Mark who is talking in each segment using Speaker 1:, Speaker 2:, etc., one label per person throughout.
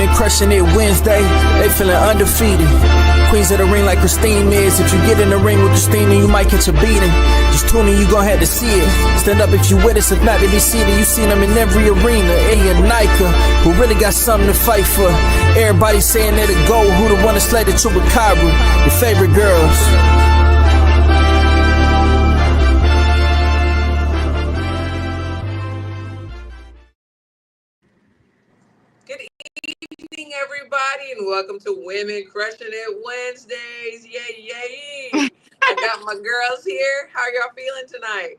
Speaker 1: Women crushing it Wednesday, they feeling undefeated. Queens of the ring like Christine is. If you get in the ring with Christine, you might catch a beating. Just tune in, you gon' have to see it. Stand up if you with us, if not, to be seated. You seen them in every arena. Eddie and Nika, who really got something to fight for. Everybody saying they're the GOAT, who the one that slayed the Chupacabra. Your favorite girls.
Speaker 2: Everybody, and welcome to Women Crushing It Wednesdays. Yay. I got my girls here. How y'all feeling tonight?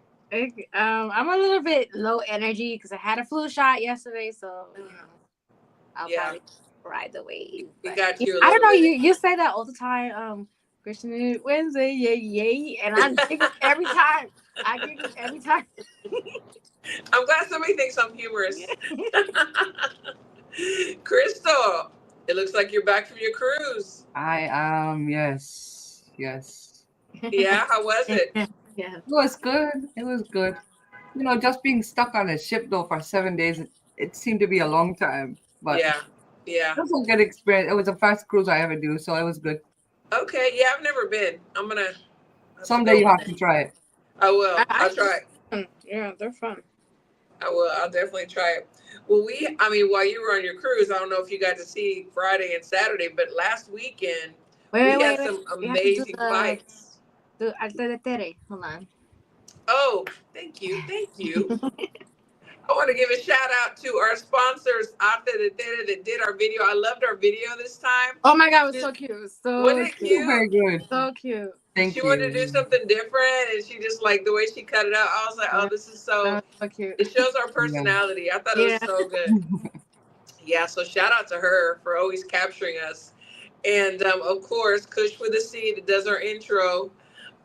Speaker 3: I'm a little bit low energy because I had a flu shot yesterday, so I'll probably ride the wave.
Speaker 2: You got you.
Speaker 3: I don't know. You say that all the time. Crushing It Wednesday, yay, and I giggle every time.
Speaker 2: I'm glad somebody thinks I'm humorous. Crystal, it looks like you're back from your cruise.
Speaker 4: I am, yes.
Speaker 2: Yeah, how was it?
Speaker 3: Yeah.
Speaker 4: It was good. You know, just being stuck on a ship though for 7 days, it seemed to be a long time. But
Speaker 2: yeah.
Speaker 4: It was a good experience. It was the first cruise I ever do, so it was good.
Speaker 2: Okay, yeah, I've never been. I'm gonna.
Speaker 4: Someday you have to try it.
Speaker 2: I will. I'll try it.
Speaker 3: Yeah, they're fun.
Speaker 2: I will. I'll definitely try it. Well, while you were on your cruise, I don't know if you got to see Friday and Saturday, but last weekend we had some amazing fights.
Speaker 3: Hold on.
Speaker 2: Oh, thank you. I want to give a shout out to our sponsors, Arte de Tere, that did our video. I loved our video this time.
Speaker 3: Oh my God, it was so cute.
Speaker 2: Wasn't it cute?
Speaker 4: Very good.
Speaker 3: So cute.
Speaker 4: Thank you.
Speaker 2: She wanted to do something different, and she just like the way she cut it out. I was like, oh, this is so
Speaker 3: cute.
Speaker 2: It shows our personality. Yeah. I thought it was so good. Yeah, so shout out to her for always capturing us. And of course, Kush with a C that does our intro.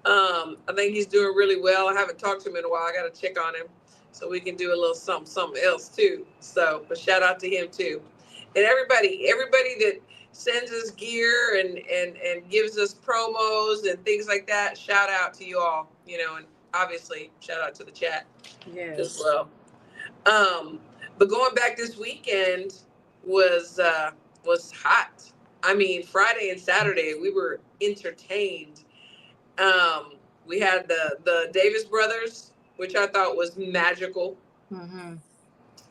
Speaker 2: I think he's doing really well. I haven't talked to him in a while. I got to check on him so we can do a little something else too. So, but shout out to him too. And everybody that sends us gear and gives us promos and things like that. Shout out to you all, and obviously shout out to the chat as well. But going back this weekend was hot. I mean, Friday and Saturday we were entertained. We had the Davis brothers, which I thought was magical. Mm-hmm.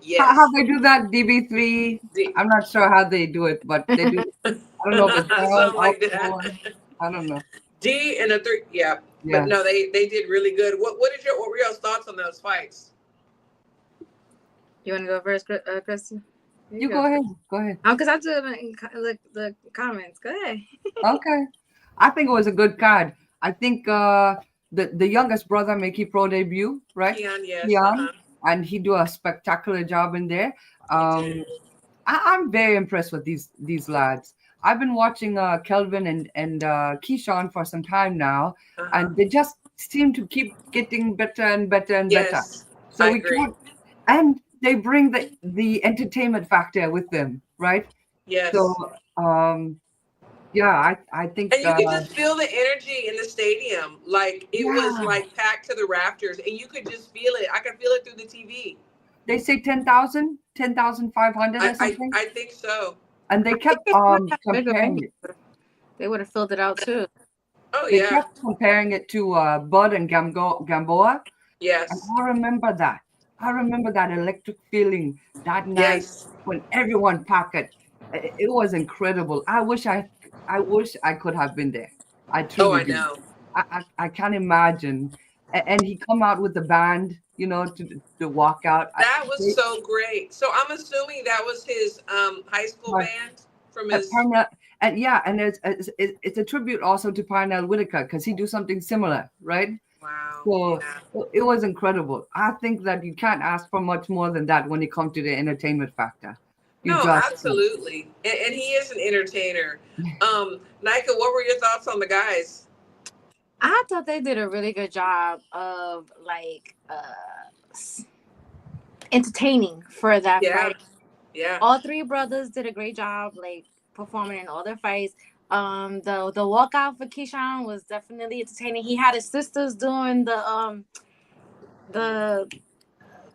Speaker 2: Yes.
Speaker 4: How they do that DB3? I'm not sure how they do it, but they do. I don't know if it's
Speaker 2: something like that.
Speaker 4: I don't know.
Speaker 2: D and a 3, yeah. But no, they did really good. What were y'all's thoughts on those fights?
Speaker 3: You want to go first, Kristen?
Speaker 4: You go ahead.
Speaker 3: Oh, because I do the comments. Go ahead.
Speaker 4: Okay. I think it was a good card. I think the youngest brother make his pro debut, right?
Speaker 2: Keon, yes.
Speaker 4: Keon, and he do a spectacular job in there. I'm very impressed with these lads. I've been watching Kelvin and Keyshawn for some time now, and they just seem to keep getting better and better and better. So we can't, and they bring the entertainment factor with them, right?
Speaker 2: Yes.
Speaker 4: So I think.
Speaker 2: And you could just feel the energy in the stadium. Like it was like packed to the rafters, and you could just feel it. I could feel it through the TV.
Speaker 4: They say 10,000, 10,500 or something.
Speaker 2: I think so.
Speaker 4: And they kept comparing it.
Speaker 3: They would have filled it out too.
Speaker 2: Oh,
Speaker 4: they kept comparing it to Bud and Gamboa.
Speaker 2: Yes.
Speaker 4: And I remember that. Electric feeling that night when everyone packed it. It was incredible. I wish I could have been there. I truly do.
Speaker 2: Know.
Speaker 4: I can't imagine. And he come out with the band, to walk out.
Speaker 2: That was so great. So I'm assuming that was his high school band from his.
Speaker 4: And it's a tribute also to Parnell Whitaker because he do something similar, right?
Speaker 2: Wow.
Speaker 4: So it was incredible. I think that you can't ask for much more than that when it comes to the entertainment factor.
Speaker 2: Absolutely. And he is an entertainer. Nika, what were your thoughts on the guys?
Speaker 3: I thought they did a really good job of entertaining for that fight.
Speaker 2: Yeah.
Speaker 3: All three brothers did a great job performing in all their fights. The walkout for Keyshawn was definitely entertaining. He had his sisters doing the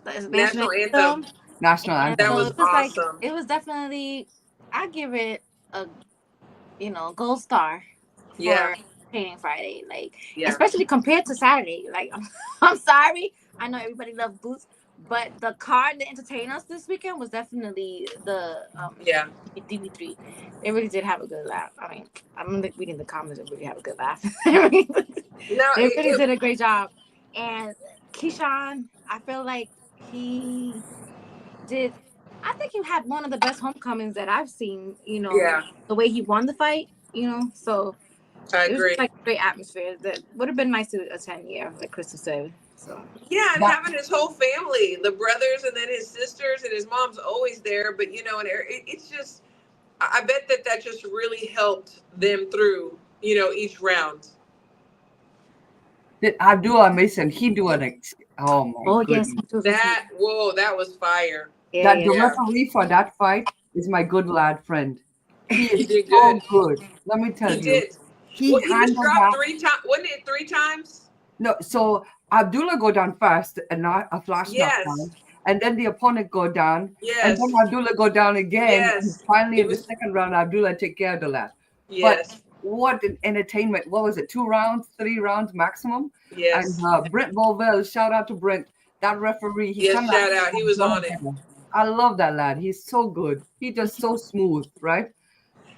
Speaker 2: national anthem.
Speaker 4: National anthem.
Speaker 2: That was awesome.
Speaker 3: It was definitely I give it a gold star
Speaker 2: Yeah,
Speaker 3: for Training Friday. Like,
Speaker 2: yeah,
Speaker 3: especially compared to Saturday. Like, I'm sorry. I know everybody loves Boots, but the card that entertained us this weekend was definitely the
Speaker 2: yeah.
Speaker 3: DB3. They really did have a good laugh. I mean, I'm reading the comments and really have a good laugh. I mean,
Speaker 2: No,
Speaker 3: they really did a great job. And Keyshawn, I feel like he did. I think he had one of the best homecomings that I've seen.
Speaker 2: yeah,
Speaker 3: The way he won the fight. So
Speaker 2: I
Speaker 3: it was
Speaker 2: agree.
Speaker 3: like a great atmosphere that would have been nice to attend. Yeah, like Crystal said. So
Speaker 2: Yeah, and
Speaker 4: That
Speaker 2: having his whole family, the brothers, and then his sisters, and his mom's always there. But and it's just, I bet that just really helped them through, each round.
Speaker 4: did Abdullah Mason, he do oh my
Speaker 3: oh yes,
Speaker 4: goodness.
Speaker 2: Whoa, that was fire.
Speaker 3: yeah,
Speaker 4: That
Speaker 3: yeah.
Speaker 4: the
Speaker 2: Yeah,
Speaker 4: referee for that fight is my good lad friend. He
Speaker 2: he
Speaker 4: is
Speaker 2: did
Speaker 4: so
Speaker 2: good.
Speaker 4: good. Let me tell
Speaker 2: He
Speaker 4: you.
Speaker 2: did.
Speaker 4: He
Speaker 2: Well, he was
Speaker 4: handled
Speaker 2: dropped
Speaker 4: that.
Speaker 2: 3 times. Wasn't it 3 times?
Speaker 4: No, so Abdullah go down first and not a flash
Speaker 2: Yes,
Speaker 4: knockdown. And then the opponent go down. And then
Speaker 2: yes,
Speaker 4: Abdullah go down again. And
Speaker 2: yes.
Speaker 4: finally
Speaker 2: It
Speaker 4: in the
Speaker 2: was,
Speaker 4: second round, Abdullah take care of the lad. But
Speaker 2: yes,
Speaker 4: what an entertainment. What was it? 2 rounds, 3 rounds maximum? And
Speaker 2: yes.
Speaker 4: Brent Bovell, shout out to Brent. That referee, he
Speaker 2: Yes,
Speaker 4: kind of
Speaker 2: shout out. He was on it.
Speaker 4: I love that lad. He's so good. He just so smooth, right?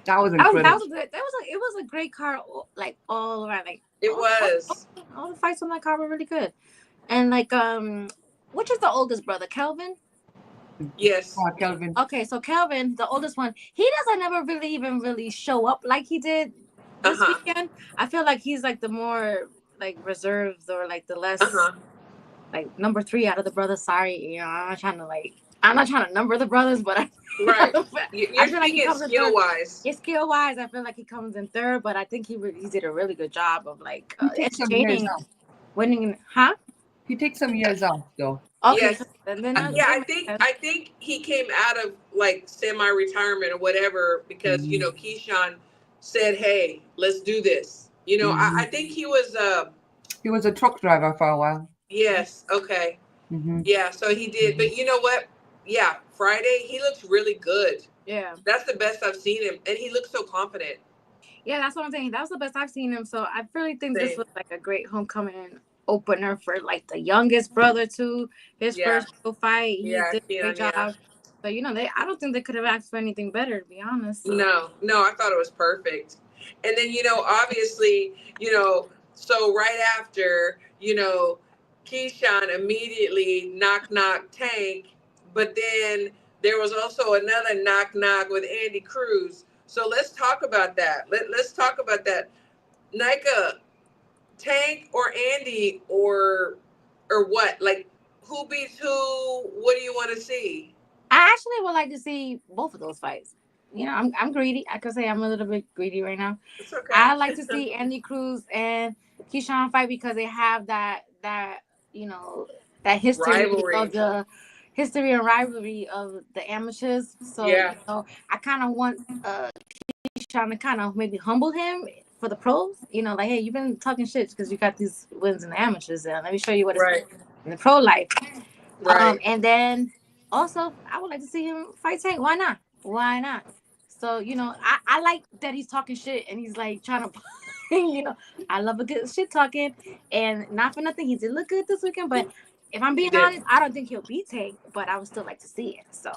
Speaker 4: That was
Speaker 3: That
Speaker 4: incredible.
Speaker 3: was a good. It was a great card, like all around. Like
Speaker 2: It was.
Speaker 3: all the fights on that card were really good. And like which is the oldest brother, Kelvin?
Speaker 2: Yes.
Speaker 4: Kelvin.
Speaker 3: Okay, so Kelvin, the oldest one, he doesn't never really even really show up like he did
Speaker 2: Uh
Speaker 3: this
Speaker 2: huh.
Speaker 3: weekend. I feel like he's like the more like reserved or like the
Speaker 2: Uh
Speaker 3: less
Speaker 2: huh.
Speaker 3: like number 3 out of the brothers. Sorry, I'm not trying to number the brothers, but
Speaker 2: Right.
Speaker 3: I
Speaker 2: You're
Speaker 3: feel like he
Speaker 2: speaking
Speaker 3: comes in
Speaker 2: skill
Speaker 3: third.
Speaker 2: wise.
Speaker 3: Yeah, skill wise, I feel like he comes in third, but I think he did a really good job of like
Speaker 4: He takes some years
Speaker 3: entertaining,
Speaker 4: off.
Speaker 3: winning. Huh?
Speaker 4: He takes some years off, though.
Speaker 3: Okay, so
Speaker 2: Yes.
Speaker 3: then
Speaker 2: Yeah,
Speaker 3: that
Speaker 2: I
Speaker 3: makes
Speaker 2: think
Speaker 3: sense.
Speaker 2: I think he came out of like semi-retirement or whatever because
Speaker 4: Mhm.
Speaker 2: Keyshawn said, "Hey, let's do this." I
Speaker 4: Mhm.
Speaker 2: think he was.
Speaker 4: He was a truck driver for a while.
Speaker 2: Yes. Okay.
Speaker 4: Hmm.
Speaker 2: Yeah. So he did, but you know what? Yeah, Friday he looks really good.
Speaker 3: Yeah.
Speaker 2: That's the best I've seen him, and he looks so confident.
Speaker 3: Yeah, that's what I'm saying. That was the best I've seen him. So I really think this
Speaker 2: Same.
Speaker 3: was like a great homecoming opener for like the youngest brother too. His
Speaker 2: Yeah.
Speaker 3: first pro fight, he
Speaker 2: Yeah.
Speaker 3: did a great
Speaker 2: Keon. Yeah.
Speaker 3: job. So I don't think they could have asked for anything better, to be honest. So.
Speaker 2: No, I thought it was perfect. And then, obviously, so right after, Keyshawn immediately knock Tank, but then there was also another knock with Andy Cruz. So let's talk about that. Let's talk about that. Nika, Tank or Andy or what? Like, who beats who? What do you want to see?
Speaker 3: I actually would like to see both of those fights. I'm greedy. I could say I'm a little bit greedy right now.
Speaker 2: It's okay.
Speaker 3: I like to see Andy Cruz and Keyshawn fight because they have you know that
Speaker 2: Rivalry.
Speaker 3: history and rivalry of the amateurs. So
Speaker 2: Yeah.
Speaker 3: I kind of want Keyshawn to kind of maybe humble him for the pros. Like, hey, you've been talking shit because you got these wins in the amateurs. And let me show you what it's
Speaker 2: Right.
Speaker 3: like in the pro life.
Speaker 2: Right.
Speaker 3: And then also I would like to see him fight Tank. Why not? Why not? So I like that he's talking shit and he's like trying to, I love a good shit talking, and not for nothing, he did look good this weekend. But if I'm being honest, I don't think he'll beat Tank, but I would still like to see it. So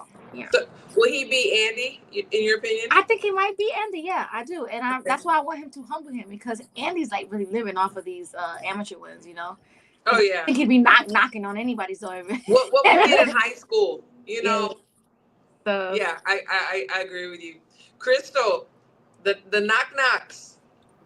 Speaker 2: So, will he beat Andy, in your opinion?
Speaker 3: I think he might beat Andy. Yeah, I do, and that's why I want him to humble him because Andy's like really living off of these amateur wins.
Speaker 2: Oh, yeah.
Speaker 3: I think he'd be knocking on anybody's door.
Speaker 2: What we did in high school,
Speaker 3: So
Speaker 2: Yeah, I agree with you. Crystal, the knocks,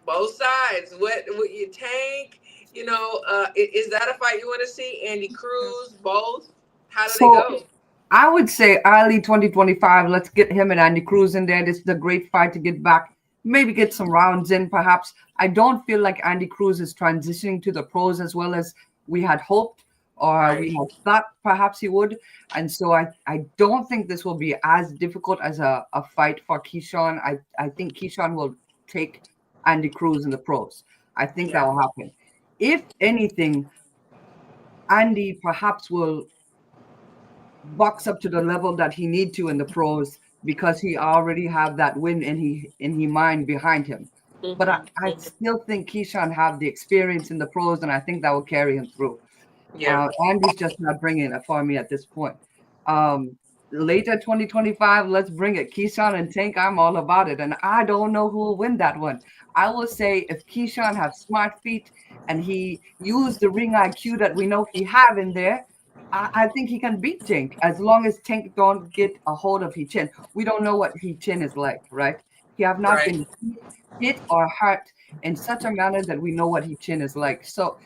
Speaker 2: both sides. What you Tank, is that a fight you want to see? Andy Cruz, both? How do they go?
Speaker 4: I would say early 2025, let's get him and Andy Cruz in there. This is a great fight to get back, maybe get some rounds in, perhaps. I don't feel like Andy Cruz is transitioning to the pros as well as we had hoped or we had thought perhaps he would. And so I don't think this will be as difficult as a fight for Keyshawn. I think Keyshawn will take Andy Cruz in the pros. I think that will happen. If anything, Andy perhaps will box up to the level that he need to in the pros because he already have that win in his mind behind him. But I
Speaker 2: Mm-hmm.
Speaker 4: still think Keyshawn have the experience in the pros, and I think that will carry him through.
Speaker 2: Yeah.
Speaker 4: Andy's just not bringing it for me at this point. Um, Later 2025, let's bring it. Keyshawn and Tank, I'm all about it. And I don't know who will win that one. I will say if Keyshawn has smart feet and he used the ring IQ that we know he have in there, I think he can beat Tank as long as Tank don't get a hold of his chin. We don't know what his chin is like, right? He have not
Speaker 2: Right.
Speaker 4: been hit or hurt in such a manner that we know what his chin is like. So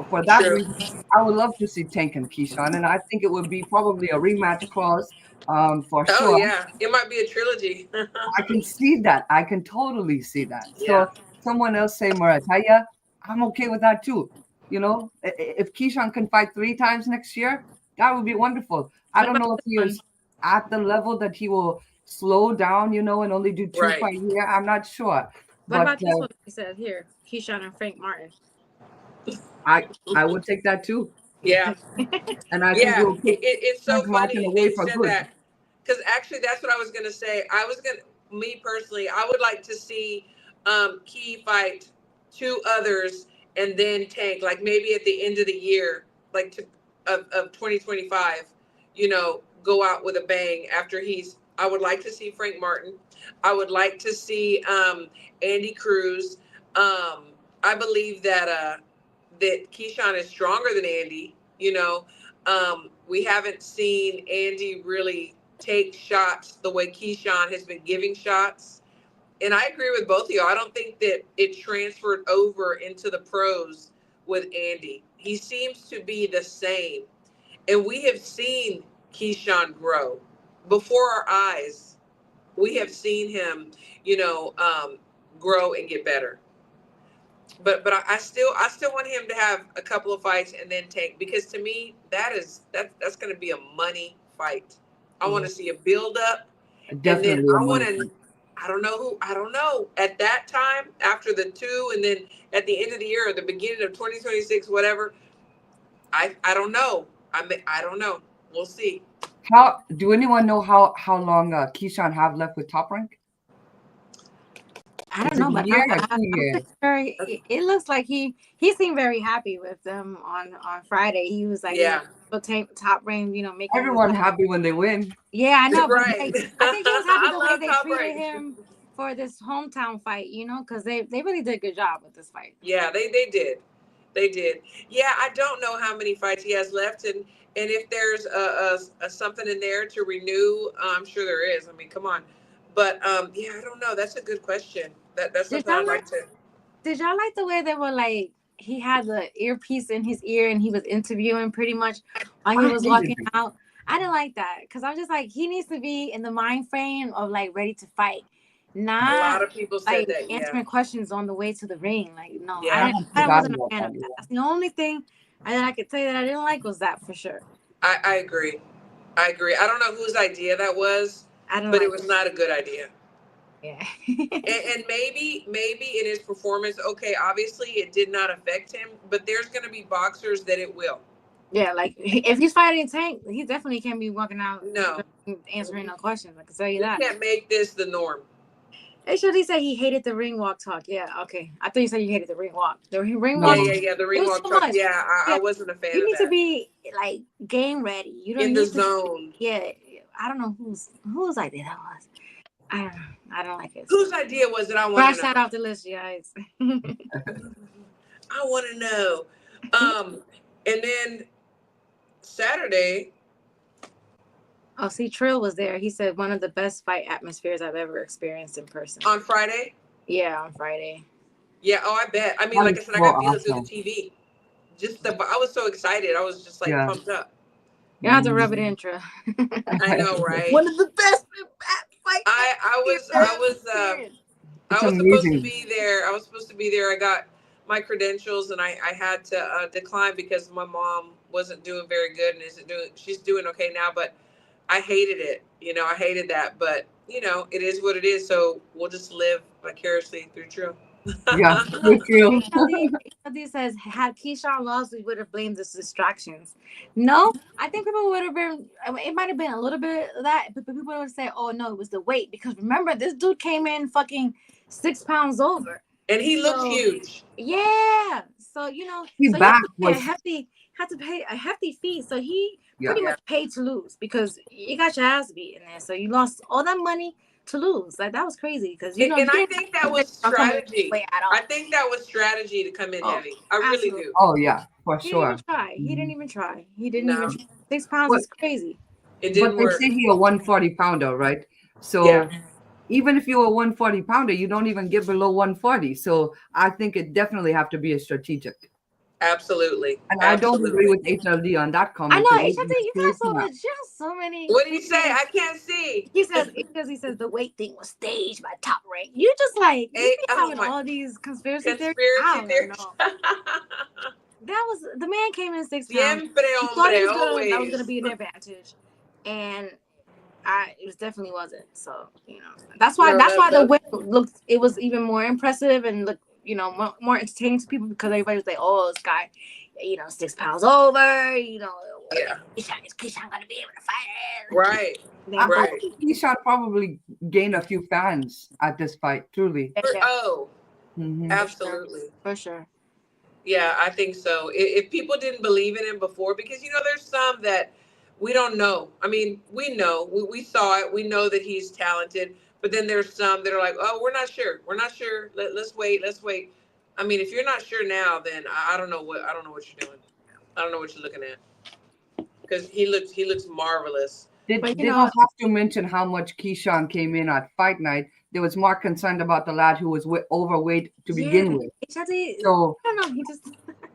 Speaker 4: for that
Speaker 2: True.
Speaker 4: reason, I would love to see Tank and Keyshawn, and I think it would be probably a rematch clause for
Speaker 2: Oh
Speaker 4: sure.
Speaker 2: yeah, it might be a trilogy.
Speaker 4: I can see that. I can totally see that.
Speaker 2: Yeah.
Speaker 4: So someone else say Marataya, I'm okay with that too. You know, if Keyshawn can fight 3 times next year, that would be wonderful. I
Speaker 3: What
Speaker 4: don't
Speaker 3: about
Speaker 4: know if
Speaker 3: this
Speaker 4: he
Speaker 3: one?
Speaker 4: is at the level that he will slow down, and only do two
Speaker 2: Right.
Speaker 4: fight a year. I'm not sure,
Speaker 3: What
Speaker 4: but
Speaker 3: about this one? He said here, Keyshawn and Frank Martin.
Speaker 4: I would take that too,
Speaker 2: Yeah.
Speaker 4: and I think
Speaker 2: Yeah.
Speaker 4: we'll put
Speaker 2: It's so
Speaker 4: Frank Martin
Speaker 2: funny that
Speaker 4: away
Speaker 2: you
Speaker 4: for
Speaker 2: said
Speaker 4: good.
Speaker 2: that because actually that's what I was gonna say. Me personally, I would like to see Key fight two others and then Tank, like maybe at the end of the year, like of 2025, go out with a bang after he's. I would like to see Frank Martin. I would like to see Andy Cruz. I believe that Keyshawn is stronger than Andy. We haven't seen Andy really take shots the way Keyshawn has been giving shots. And I agree with both of you. I don't think that it transferred over into the pros with Andy. He seems to be the same. And we have seen Keyshawn grow before our eyes. We have seen him, grow and get better. But I still want him to have a couple of fights and then take, because to me that's going to be a money fight. I want
Speaker 4: Yeah,
Speaker 2: to see a build up, and then
Speaker 4: definitely a
Speaker 2: I want
Speaker 4: money
Speaker 2: to.
Speaker 4: fight.
Speaker 2: I don't know at that time after the two, and then at the end of the year or the beginning of 2026, whatever. I don't know. I don't know. We'll see.
Speaker 4: How do anyone know how long Keyshawn have left with Top Rank?
Speaker 3: I don't
Speaker 4: Is it
Speaker 3: know,
Speaker 4: a
Speaker 3: but
Speaker 4: year or
Speaker 3: I'm pretty
Speaker 4: 2 years?
Speaker 3: sure it looks like he seemed very happy with them on Friday. He was like,
Speaker 2: Yeah.
Speaker 3: top rank, making his
Speaker 4: Everyone
Speaker 3: life.
Speaker 4: happy when they win.
Speaker 3: Yeah, I know, but
Speaker 2: Right.
Speaker 3: like I think he was happy
Speaker 2: I
Speaker 3: the way
Speaker 2: love
Speaker 3: they
Speaker 2: Top
Speaker 3: treated
Speaker 2: Rank.
Speaker 3: him for this hometown fight, because they really did a good job with this fight.
Speaker 2: Yeah, they did. They did. Yeah, I don't know how many fights he has left, and if there's a something in there to renew, I'm sure there is. I mean, come on. But yeah, I don't know. That's a good question. That's
Speaker 3: Did
Speaker 2: something
Speaker 3: y'all
Speaker 2: I'd
Speaker 3: like
Speaker 2: like to.
Speaker 3: did y'all like the way they were like he had the earpiece in his ear and he was interviewing pretty much while he
Speaker 4: I
Speaker 3: was
Speaker 4: hated
Speaker 3: walking
Speaker 4: it.
Speaker 3: out? I didn't like that because I'm just like he needs to be in the mind frame of like ready to fight,
Speaker 2: A
Speaker 3: not
Speaker 2: lot of people said
Speaker 3: like
Speaker 2: that. Yeah,
Speaker 3: answering questions on the way to the ring. Like no,
Speaker 4: I
Speaker 2: yeah.
Speaker 4: had
Speaker 3: I
Speaker 4: forgotten
Speaker 3: wasn't a
Speaker 4: about
Speaker 3: fan
Speaker 4: that.
Speaker 3: of that.
Speaker 4: Yeah.
Speaker 3: That's the only thing that I could say that I didn't like was that for sure.
Speaker 2: I agree. I agree. I don't know whose idea that was,
Speaker 3: I don't
Speaker 2: but it
Speaker 3: like
Speaker 2: was
Speaker 3: it.
Speaker 2: not a good idea.
Speaker 3: Yeah.
Speaker 2: And maybe in his performance, okay, obviously it did not affect him, but there's going to be boxers that it will.
Speaker 3: Yeah, like if he's fighting Tank, he definitely can't be walking out
Speaker 2: No,
Speaker 3: answering no questions. I can tell you
Speaker 2: we
Speaker 3: that.
Speaker 2: can't make this the norm.
Speaker 3: They should he said he hated the ring walk talk. Yeah, okay. I thought you said you hated the ring walk. The ring
Speaker 2: Yeah,
Speaker 3: walk.
Speaker 2: yeah,
Speaker 4: No,
Speaker 2: yeah. The
Speaker 3: It
Speaker 2: ring
Speaker 3: was
Speaker 2: walk
Speaker 3: too
Speaker 2: truck.
Speaker 3: much.
Speaker 2: Yeah, I
Speaker 3: Yeah,
Speaker 2: wasn't a fan
Speaker 3: you
Speaker 2: of
Speaker 3: need to
Speaker 2: that.
Speaker 3: be like game ready. You don't
Speaker 2: In the
Speaker 3: need to.
Speaker 2: zone.
Speaker 3: Yeah, I don't know whose idea that was. I don't know. I don't like it.
Speaker 2: Whose idea was it? I want to
Speaker 3: Scratch
Speaker 2: know.
Speaker 3: that off the list, you guys.
Speaker 2: I want to know. And then Saturday.
Speaker 3: Oh, see, Trill was there. He said one of the best fight atmospheres I've ever experienced in person.
Speaker 2: On Friday.
Speaker 3: Yeah, on Friday.
Speaker 2: Yeah. Oh, I bet. I mean,
Speaker 4: that
Speaker 2: like I
Speaker 4: is
Speaker 2: said, I
Speaker 4: so
Speaker 2: got viewed through the
Speaker 4: awesome.
Speaker 2: TV. I was so excited. I was just like
Speaker 4: Yeah.
Speaker 2: pumped up.
Speaker 3: You have to rub it
Speaker 4: Mm.
Speaker 3: in, Trill.
Speaker 2: I know, right?
Speaker 3: One of the best fight
Speaker 2: I was
Speaker 3: atmospheres I've
Speaker 2: I
Speaker 3: ever
Speaker 2: was
Speaker 3: experienced.
Speaker 4: It's
Speaker 2: I was supposed to
Speaker 4: amazing.
Speaker 2: be there. I was supposed to be there. I got my credentials, and I had to decline because my mom wasn't doing very good and isn't doing. She's doing okay now, but I hated it. I hated that. But it is what it is. So we'll just live vicariously through Trill.
Speaker 4: Yeah, good real.
Speaker 3: HLD says, had Keyshawn lost, we would have blamed the distractions. No, I think people would have been, I mean, it might have been a little bit of that, but people would say, oh, no, it was the weight. Because remember, this dude came in fucking 6 pounds over.
Speaker 2: And he looked huge.
Speaker 3: Yeah. So,
Speaker 4: His
Speaker 3: so
Speaker 4: back
Speaker 3: he
Speaker 4: was
Speaker 3: had to pay a hefty fee. So he
Speaker 4: yeah.
Speaker 3: pretty much paid to lose because you got your ass beat in there. So you lost all that money to lose. Like, that was crazy because
Speaker 2: And I think that was strategy. I think that was strategy to come in heavy. I really do.
Speaker 4: Oh yeah, for
Speaker 3: He
Speaker 4: sure.
Speaker 3: didn't even try. He didn't even try. He didn't
Speaker 2: No.
Speaker 3: even try. 6 pounds
Speaker 4: But-
Speaker 3: is crazy.
Speaker 2: It
Speaker 4: But
Speaker 2: didn't
Speaker 4: they
Speaker 2: work.
Speaker 4: say he a 140 pounder, right? So
Speaker 2: Yeah.
Speaker 4: even if you're a 140 pounder, you don't even get below 140. So I think it definitely have to be a strategic.
Speaker 2: Absolutely.
Speaker 4: And I don't agree with HLD on that comment.
Speaker 3: I know,
Speaker 4: because
Speaker 3: HLD, you got so much. You have so many.
Speaker 2: What did he say? I can't see.
Speaker 3: He says the weight thing was staged by Top Rank. You just like you be having all these conspiracy theories. I don't know. That was the man came in 6 pounds.
Speaker 2: Siempre,
Speaker 3: He thought he was
Speaker 2: hombre,
Speaker 3: that was gonna be an advantage, and it definitely wasn't. So that's why the win looked. It was even more impressive and looked more entertaining to people because everybody was like, oh, this guy, 6 pounds over.
Speaker 2: Yeah.
Speaker 3: Keyshawn gonna be able to fight it.
Speaker 2: Right.
Speaker 4: I think Keyshawn probably gained a few fans at this fight. Truly.
Speaker 2: Oh,
Speaker 4: Mhm.
Speaker 2: absolutely.
Speaker 3: For sure.
Speaker 2: Yeah, I think so. If people didn't believe in him before, because there's some that we don't know. I mean, we know, we saw it. We know that he's talented, but then there's some that are like, oh, we're not sure. We're not sure. Let's wait. I mean, if you're not sure now, then I don't know what you're doing. I don't know what you're looking at. Because he looks marvelous.
Speaker 4: They don't have to mention how much Keyshawn came in at fight night. They was more concerned about the lad who was overweight to begin with. So
Speaker 3: I don't know. He just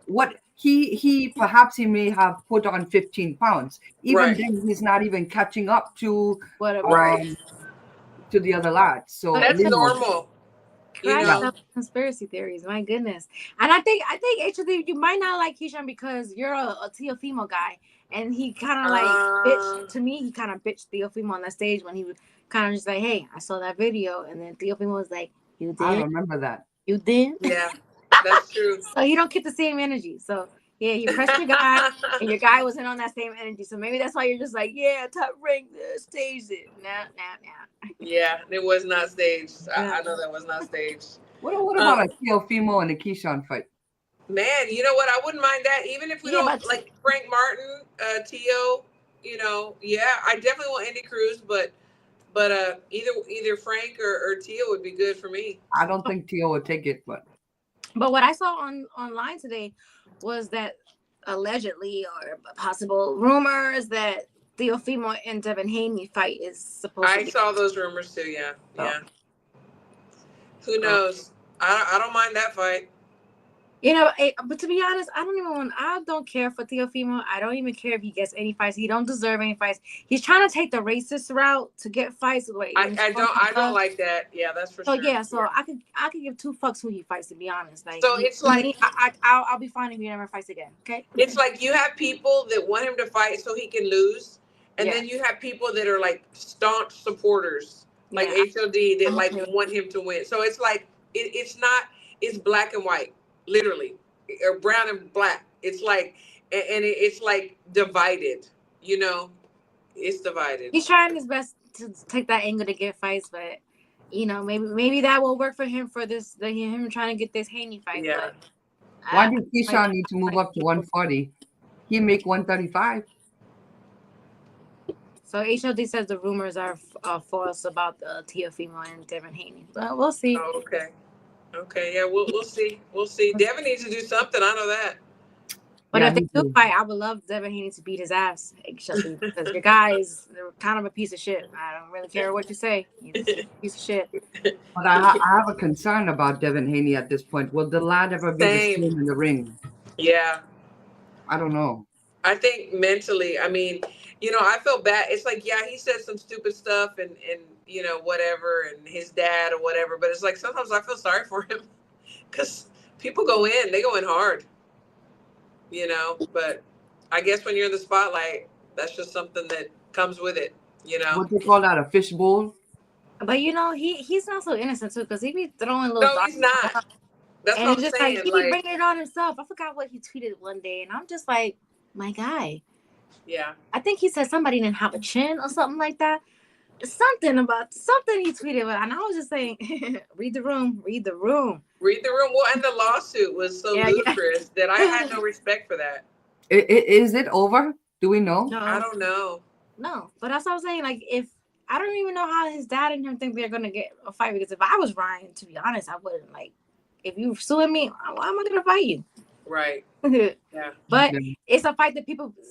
Speaker 4: what he perhaps he may have put on 15 pounds. Even then, he's not even catching up to to the other lads. So
Speaker 2: that's normal.
Speaker 3: Conspiracy theories, my goodness. And I think HLD, you might not like Keyshawn because you're a Teofimo guy, and he kind of like bitched to me. He kind of bitched Teofimo on that stage when he was kind of just like, "Hey, I saw that video," and then Teofimo was like, "You did?
Speaker 4: I remember that.
Speaker 3: You did?
Speaker 2: Yeah, that's true."
Speaker 3: So you don't get the same energy. So yeah, you pressed your guy, and your guy wasn't on that same energy. So maybe that's why you're just like, "Yeah, Top Rank staged it." Nah.
Speaker 2: Yeah, it was not staged. I know that was not staged.
Speaker 4: What about a Teofimo and a Keyshawn fight?
Speaker 2: Man, you know what? I wouldn't mind that. Even if we don't like Frank Martin, Tio, yeah, I definitely want Andy Cruz, but either Frank or Tio would be good for me.
Speaker 4: I don't think Tio would take it, but
Speaker 3: what I saw online today was that allegedly or possible rumors that Teofimo and Devin Haney fight is supposed to be.
Speaker 2: I saw those rumors too, yeah. Who knows? I don't mind that fight.
Speaker 3: But to be honest, I don't care for Teofimo. I don't even care if he gets any fights. He don't deserve any fights. He's trying to take the racist route to get fights.
Speaker 2: I don't like that. Yeah, that's for sure.
Speaker 3: So I could give 2 fucks who he fights, to be honest. Like,
Speaker 2: so it's like
Speaker 3: I'll be fine if he never fights again. Okay.
Speaker 2: It's like you have people that want him to fight so he can lose, and then you have people that are like staunch supporters, like HOD, that like want him to win. So it's like it's black and white. Literally, or brown and black. It's like, and it's like divided. It's divided.
Speaker 3: He's trying his best to take that angle to get fights, but maybe that will work for him for this. Him trying to get this Haney fight.
Speaker 2: Yeah.
Speaker 3: But
Speaker 4: why did Keyshawn need to move up to 140? He make 135.
Speaker 3: So HLD says the rumors are false about Teofimo and Devin Haney. But we'll see.
Speaker 2: Oh, okay, yeah, we'll see. We'll see. Devin needs to do something. I know that.
Speaker 3: But if they do fight, I would love Devin Haney to beat his ass. Because your guy is kind of a piece of shit. I don't really care what you say. He's a piece of shit.
Speaker 4: But I have a concern about Devin Haney at this point. Will the lad ever be the same in the ring?
Speaker 2: Yeah.
Speaker 4: I don't know.
Speaker 2: I think mentally, I mean, I felt bad. It's like, yeah, he said some stupid stuff and whatever, and his dad or whatever. But it's like sometimes I feel sorry for him because people they go in hard, But I guess when you're in the spotlight, that's just something that comes with it,
Speaker 4: What do you call that, a fishbowl?
Speaker 3: But he's not so innocent too, because he be throwing little.
Speaker 2: No, he's not. That's
Speaker 3: And
Speaker 2: what
Speaker 3: it's
Speaker 2: I'm
Speaker 3: just like
Speaker 2: saying.
Speaker 3: he
Speaker 2: Like,
Speaker 3: bringing it on himself. I forgot what he tweeted one day, and I'm just like, my guy.
Speaker 2: yeah.
Speaker 3: I think he said somebody didn't have a chin or something like that. Something about something he tweeted about, and I was just saying, read the room, read the room.
Speaker 2: Read the room. Well, and the lawsuit was so
Speaker 3: Yeah,
Speaker 2: ludicrous that I had no respect for that.
Speaker 4: Is it over? Do we know?
Speaker 2: I
Speaker 3: No,
Speaker 2: don't know.
Speaker 3: no. But that's what I'm saying. Like, if I don't even know how his dad and him think they're gonna get a fight, because if I was Ryan, to be honest, I wouldn't. Like, if you suing me, why am I gonna fight you?
Speaker 2: Right. Yeah.
Speaker 3: But
Speaker 4: Yeah.
Speaker 3: it's a fight that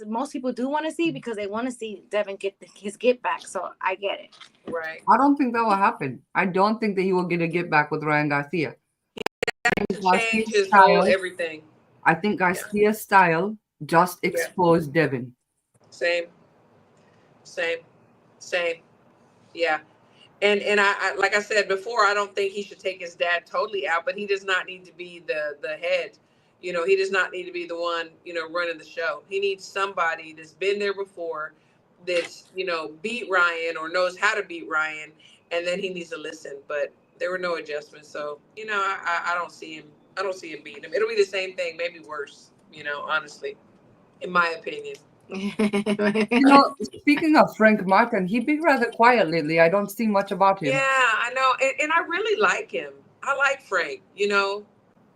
Speaker 3: most people do want to see, because they want to see Devin get his get back. So I get it.
Speaker 2: Right.
Speaker 4: I don't think that will happen. I don't think that he will get a get back with Ryan Garcia.
Speaker 2: To change
Speaker 4: Garcia's
Speaker 2: his whole
Speaker 4: style,
Speaker 2: everything.
Speaker 4: I think Garcia's style just
Speaker 2: Yeah.
Speaker 4: exposed Devin.
Speaker 2: Same. Same. Same. Yeah. And I like I said before, I don't think he should take his dad totally out, but he does not need to be the head. You know, he does not need to be the one, you know, running the show. He needs somebody that's been there before, that's, you know, beat Ryan or knows how to beat Ryan, and then he needs to listen. But there were no adjustments, so you know, I don't see him. I don't see him beating him. It'll be the same thing, maybe worse. You know, honestly, in my opinion.
Speaker 4: You know, speaking of Frank Martin, he been rather quiet lately. I don't see much about
Speaker 2: Yeah,
Speaker 4: him.
Speaker 2: I know, and I really like him. I like Frank. You know,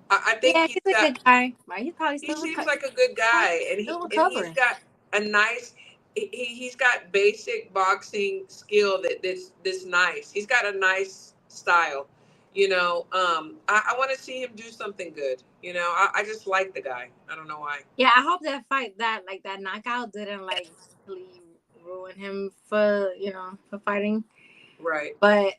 Speaker 2: I think
Speaker 3: Yeah,
Speaker 2: he's
Speaker 3: he's a
Speaker 2: got.
Speaker 3: good guy. Right? He's probably
Speaker 2: He
Speaker 3: still
Speaker 2: seems like a good guy, and he's
Speaker 3: recovering.
Speaker 2: got a nice. He's got basic boxing skill that's nice. He's got a nice style. You know, I want to see him do something good. You know, I just like the guy. I don't know why.
Speaker 3: Yeah, I hope that fight, that knockout didn't like really ruin him for for fighting.
Speaker 2: Right.
Speaker 3: But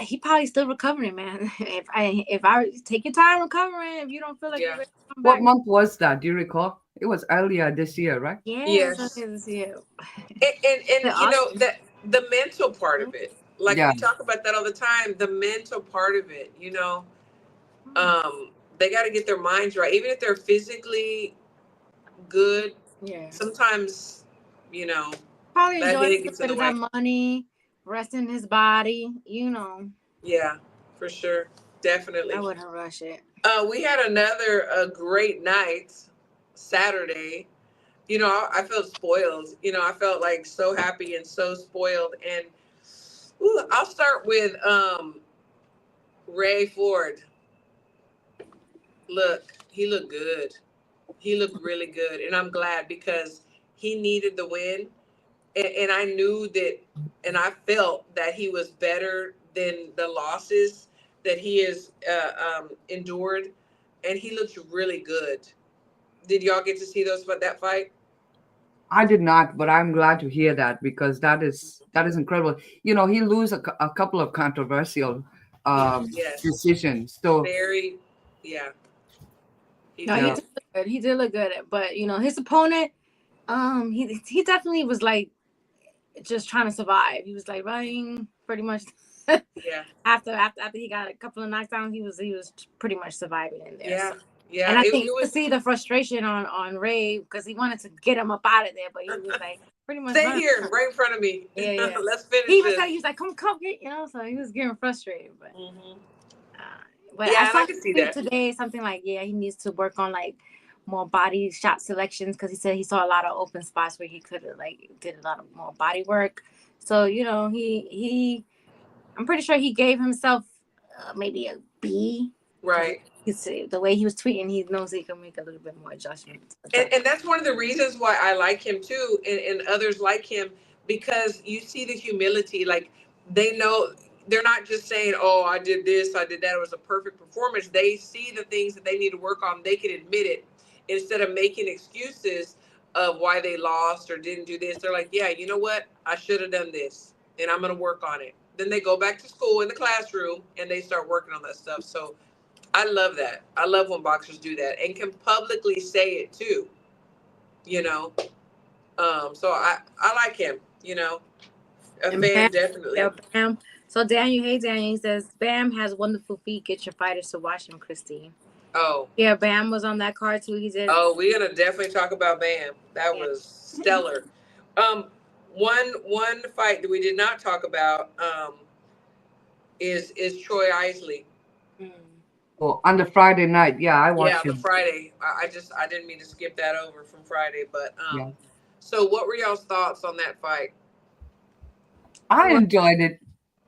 Speaker 3: he probably still recovering, man. If I take your time recovering, if you don't feel like you're
Speaker 2: Yeah.
Speaker 3: ready to come
Speaker 4: What
Speaker 3: back,
Speaker 4: month was that? Do you recall? It was earlier this year, right?
Speaker 3: yeah, it was
Speaker 2: Yes.
Speaker 3: okay this year.
Speaker 2: And you know that the mental part of it, like
Speaker 4: Yeah.
Speaker 2: we talk about that all the time, the mental part of it, you know, they got to get their minds right, even if they're physically good.
Speaker 3: Yeah,
Speaker 2: Sometimes, you know,
Speaker 3: probably
Speaker 2: that
Speaker 3: enjoy a
Speaker 2: head
Speaker 3: little
Speaker 2: gets in
Speaker 3: bit
Speaker 2: the
Speaker 3: of
Speaker 2: way.
Speaker 3: that money, resting his body.
Speaker 2: Yeah, for sure,
Speaker 3: I
Speaker 2: definitely.
Speaker 3: wouldn't rush it.
Speaker 2: We had another great night Saturday. You know, I felt spoiled. You know, I felt like so happy and so spoiled. And I'll start with Ray Ford. Look, he looked good. He looked really good, and I'm glad because he needed the win, and I knew that, and I felt that he was better than the losses that he has endured, and he looked really good. Did y'all get to see that fight?
Speaker 4: I did not, but I'm glad to hear that because that is incredible. You know, he lose a couple of controversial
Speaker 2: Yes,
Speaker 4: decisions. So
Speaker 2: very, yeah, he
Speaker 3: No, he
Speaker 4: yeah,
Speaker 2: did.
Speaker 3: did look good. He did look good. But his opponent, he definitely was like just trying to survive. He was like running pretty much.
Speaker 2: Yeah,
Speaker 3: after he got a couple of knockdowns, he was pretty much surviving in there.
Speaker 2: yeah,
Speaker 3: So,
Speaker 2: yeah.
Speaker 3: and I
Speaker 2: It
Speaker 3: think you could
Speaker 2: was.
Speaker 3: see the frustration on Ray, because he wanted to get him up out of there, but he was like pretty much
Speaker 2: Stay
Speaker 3: running.
Speaker 2: here, right in front of me.
Speaker 3: Yeah, yeah.
Speaker 2: Let's
Speaker 3: He
Speaker 2: finish
Speaker 3: even said,
Speaker 2: this.
Speaker 3: he was like, come get, so he was getting frustrated.
Speaker 2: Hmm.
Speaker 3: But I
Speaker 2: Yeah, and I
Speaker 3: saw
Speaker 2: can
Speaker 3: him
Speaker 2: see
Speaker 3: tweet
Speaker 2: that.
Speaker 3: today something like, yeah, he needs to work on like more body shot selections, because he said he saw a lot of open spots where he could have like did a lot of more body work. So he I'm pretty sure he gave himself maybe a B.
Speaker 2: Right.
Speaker 3: The way he was tweeting, he knows he can make a little bit more adjustments.
Speaker 2: And that's one of the reasons why I like him too, and others like him, because you see the humility. Like, they know they're not just saying, "Oh, I did this, I did that. It was a perfect performance." They see the things that they need to work on. They can admit it instead of making excuses of why they lost or didn't do this. They're like, "Yeah, you know what? I should have done this, and I'm going to work on it." Then they go back to school in the classroom and they start working on that stuff. So I love that. I love when boxers do that and can publicly say it too, you know. So I like him, you know. A
Speaker 3: And
Speaker 2: fan, definitely.
Speaker 3: Bam. So Daniel, hey Daniel, he says Bam has wonderful feet. Get your fighters to watch him, Christine.
Speaker 2: Oh,
Speaker 3: Yeah, Bam was on that card too. He did.
Speaker 2: oh, we're gonna definitely talk about Bam. That
Speaker 3: Yeah.
Speaker 2: was stellar. One fight that we did not talk about is Troy Isley.
Speaker 3: Mm.
Speaker 4: Oh, on the Friday night, yeah, I
Speaker 2: Yeah,
Speaker 4: watched
Speaker 2: the
Speaker 4: him.
Speaker 2: Friday. I didn't mean to skip that over from Friday, but
Speaker 4: Yeah,
Speaker 2: so what were y'all's thoughts on that fight?
Speaker 4: I enjoyed it.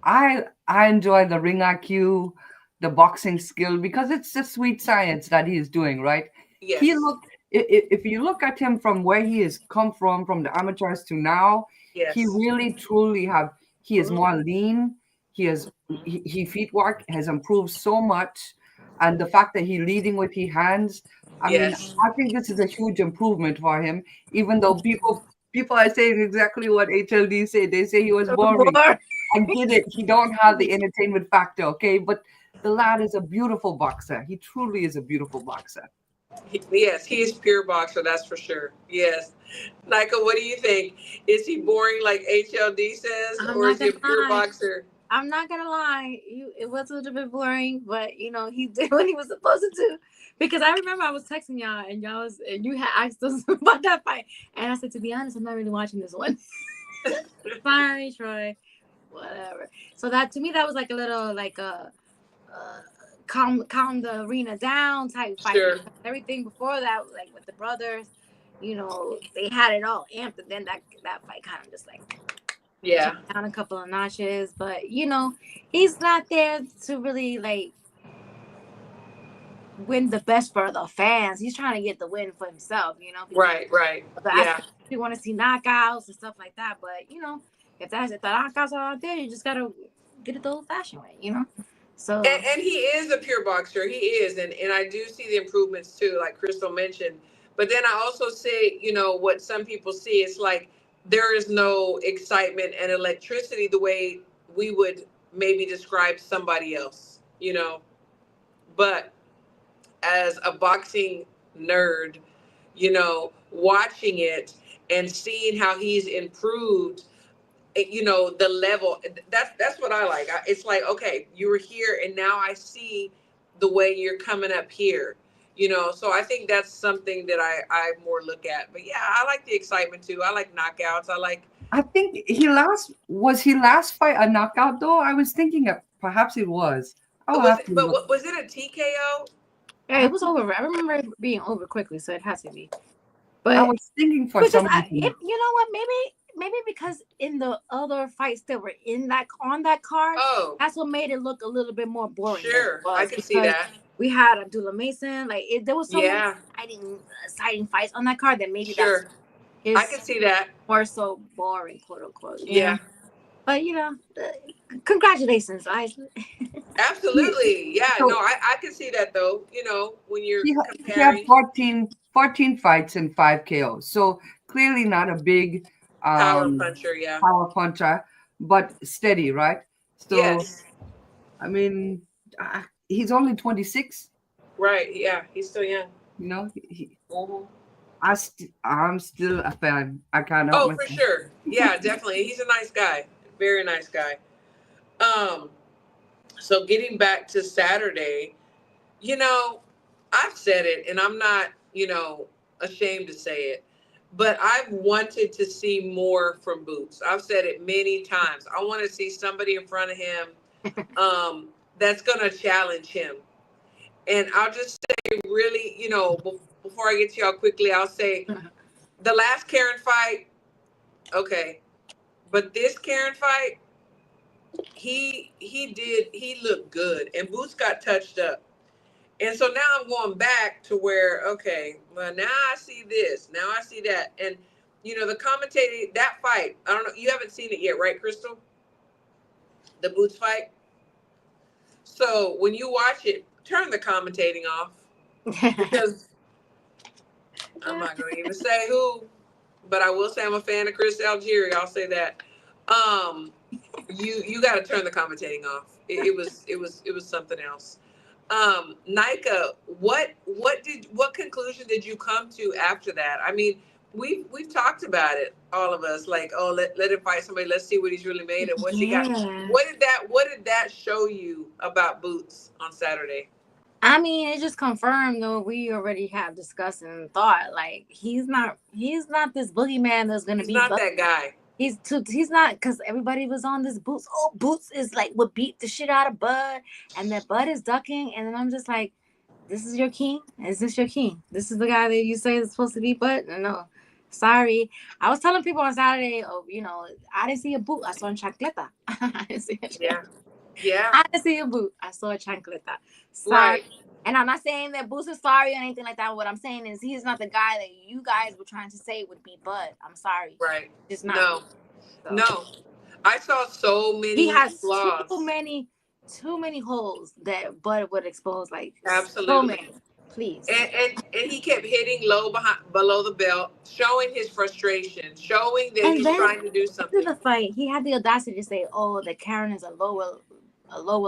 Speaker 4: I enjoy the ring IQ, the boxing skill because it's just sweet science that he's doing, right? He
Speaker 2: Yes.
Speaker 4: look if you look at him from where he has come from the amateurs to now, he
Speaker 2: Yes.
Speaker 4: really truly have he is
Speaker 2: Mhm.
Speaker 4: more lean. He feet work has improved so much, and the fact that he leading with his hands. I mean,
Speaker 2: Yes.
Speaker 4: I think this is a huge improvement for him. Even though people are saying exactly what HLD say. They say he was boring.
Speaker 3: More.
Speaker 4: I get it. He don't have the entertainment factor, okay? But the lad is a beautiful boxer. He truly is a beautiful boxer.
Speaker 2: Yes, he's pure boxer, that's for sure. Yes. Nika, what do you think? Is he boring like HLD says,
Speaker 3: I'm
Speaker 2: or
Speaker 3: not
Speaker 2: is he
Speaker 3: gonna
Speaker 2: a pure
Speaker 3: lie.
Speaker 2: boxer?
Speaker 3: I'm not gonna lie. It was a little bit boring, but he did what he was supposed to do. Because I remember I was texting y'all, and you had asked us about that fight, and I said, to be honest, I'm not really watching this one. Sorry, Troy. Whatever. So that to me, that was like a little like a calm the arena down type fight.
Speaker 2: Sure.
Speaker 3: Because everything before that, like with the brothers, they had it all amped, and then that fight kind of just like
Speaker 2: Yeah.
Speaker 3: down a couple of notches. But he's not there to really like win the best for the fans. He's trying to get the win for himself, because
Speaker 2: Right, right.
Speaker 3: of the
Speaker 2: Yeah.
Speaker 3: aspect we want to see knockouts and stuff like that. But if the knockouts are out there, you just gotta get it the old fashioned way. So
Speaker 2: And he is a pure boxer. He is. And I do see the improvements too, like Crystal mentioned. But then I also say, what some people see, it's like there is no excitement and electricity the way we would maybe describe somebody else. But as a boxing nerd, watching it and seeing how he's improved, the level, that's what I like. It's like, okay, you were here and now I see the way you're coming up here. So I think that's something that I more look at. But yeah, I like the excitement too. I like knockouts. I like.
Speaker 4: I think he last fight a knockout though? I was thinking perhaps it was. I will
Speaker 2: Was
Speaker 4: have
Speaker 2: it?
Speaker 4: to
Speaker 2: But
Speaker 4: look.
Speaker 2: was it a TKO?
Speaker 3: yeah,
Speaker 4: I
Speaker 3: it was
Speaker 4: think
Speaker 3: over. I remember it being over quickly, so it has to be.
Speaker 4: I
Speaker 3: But
Speaker 4: was thinking for
Speaker 3: because
Speaker 4: some
Speaker 3: you
Speaker 4: reason.
Speaker 3: know what, maybe because in the other fights that were on that card,
Speaker 2: Oh,
Speaker 3: that's what made it look a little bit more boring than it
Speaker 2: sure, I
Speaker 3: was,
Speaker 2: could see
Speaker 3: because
Speaker 2: that.
Speaker 3: we had Abdullah Mason. Like there was so many
Speaker 2: Yeah,
Speaker 3: exciting fights on that card that maybe that's
Speaker 2: sure, I
Speaker 3: his
Speaker 2: could see that.
Speaker 3: more so boring, quote unquote.
Speaker 2: Yeah.
Speaker 3: But congratulations, I.
Speaker 4: He,
Speaker 2: Absolutely. Yeah, no,
Speaker 4: so
Speaker 2: I can see that though, when you're
Speaker 4: he had
Speaker 2: comparing
Speaker 4: 14 fights and 5 KOs. So clearly not a big
Speaker 2: power
Speaker 4: um
Speaker 2: puncher, yeah.
Speaker 4: power puncher, but steady, right? So
Speaker 2: Yes.
Speaker 4: I mean, he's only 26.
Speaker 2: Right. Yeah, he's still young.
Speaker 4: You know,
Speaker 2: Mhm.
Speaker 4: I'm still a fan. I can't help
Speaker 2: Oh, for
Speaker 4: myself.
Speaker 2: sure. Yeah, definitely. He's a nice guy. Very nice guy. Um, so getting back to Saturday, you know, I've said it and I'm not, ashamed to say it, but I've wanted to see more from Boots. I've said it many times. I want to see somebody in front of him that's going to challenge him. And I'll just say, really, before I get to y'all quickly, I'll say the last Karen fight, okay, but this Karen fight, he looked good, and Boots got touched up. And so now I'm going back to where, okay, well, now I see this, now I see that. And, the commentating, that fight, I don't know, you haven't seen it yet, right, Crystal? The Boots fight? So when you watch it, turn the commentating off, because I'm not going to even say who, but I will say I'm a fan of Chris Algieri. I'll say that. Um, you got to turn the commentating off. It was something else. Nika, what conclusion did you come to after that? I mean, we've talked about it, all of us, like, oh, let him fight somebody, let's see what he's really made and what's he got.
Speaker 3: Yeah.
Speaker 2: What did that show you about Boots on Saturday?
Speaker 3: I mean, it just confirmed though we already have discussed and thought. Like he's not this boogeyman that's gonna
Speaker 2: He's
Speaker 3: be
Speaker 2: not that guy.
Speaker 3: He's not, because everybody was on this Boots. Oh, Boots is like would beat the shit out of Bud, and that Bud is ducking, and then I'm just like, this is your king? Is this your king? This is the guy that you say is supposed to be Bud? No. Sorry. I was telling people on Saturday, oh, I didn't see a boot. I saw a chancleta. I didn't see a
Speaker 2: Yeah. Yeah.
Speaker 3: I didn't see a boot. I saw a chancleta. Sorry.
Speaker 2: Right.
Speaker 3: And I'm not saying that Boots is sorry or anything like that. What I'm saying is he's not the guy that you guys were trying to say would be Bud. I'm sorry.
Speaker 2: Right.
Speaker 3: Just not.
Speaker 2: No.
Speaker 3: So.
Speaker 2: No. I saw so many
Speaker 3: He has
Speaker 2: flaws.
Speaker 3: too many holes that Bud would expose. Like,
Speaker 2: Absolutely.
Speaker 3: so many. Please.
Speaker 2: And he kept hitting low below the belt, showing his frustration, showing that he's trying to do something.
Speaker 3: After the fight, he had the audacity to say, "Oh, that Karen is a lower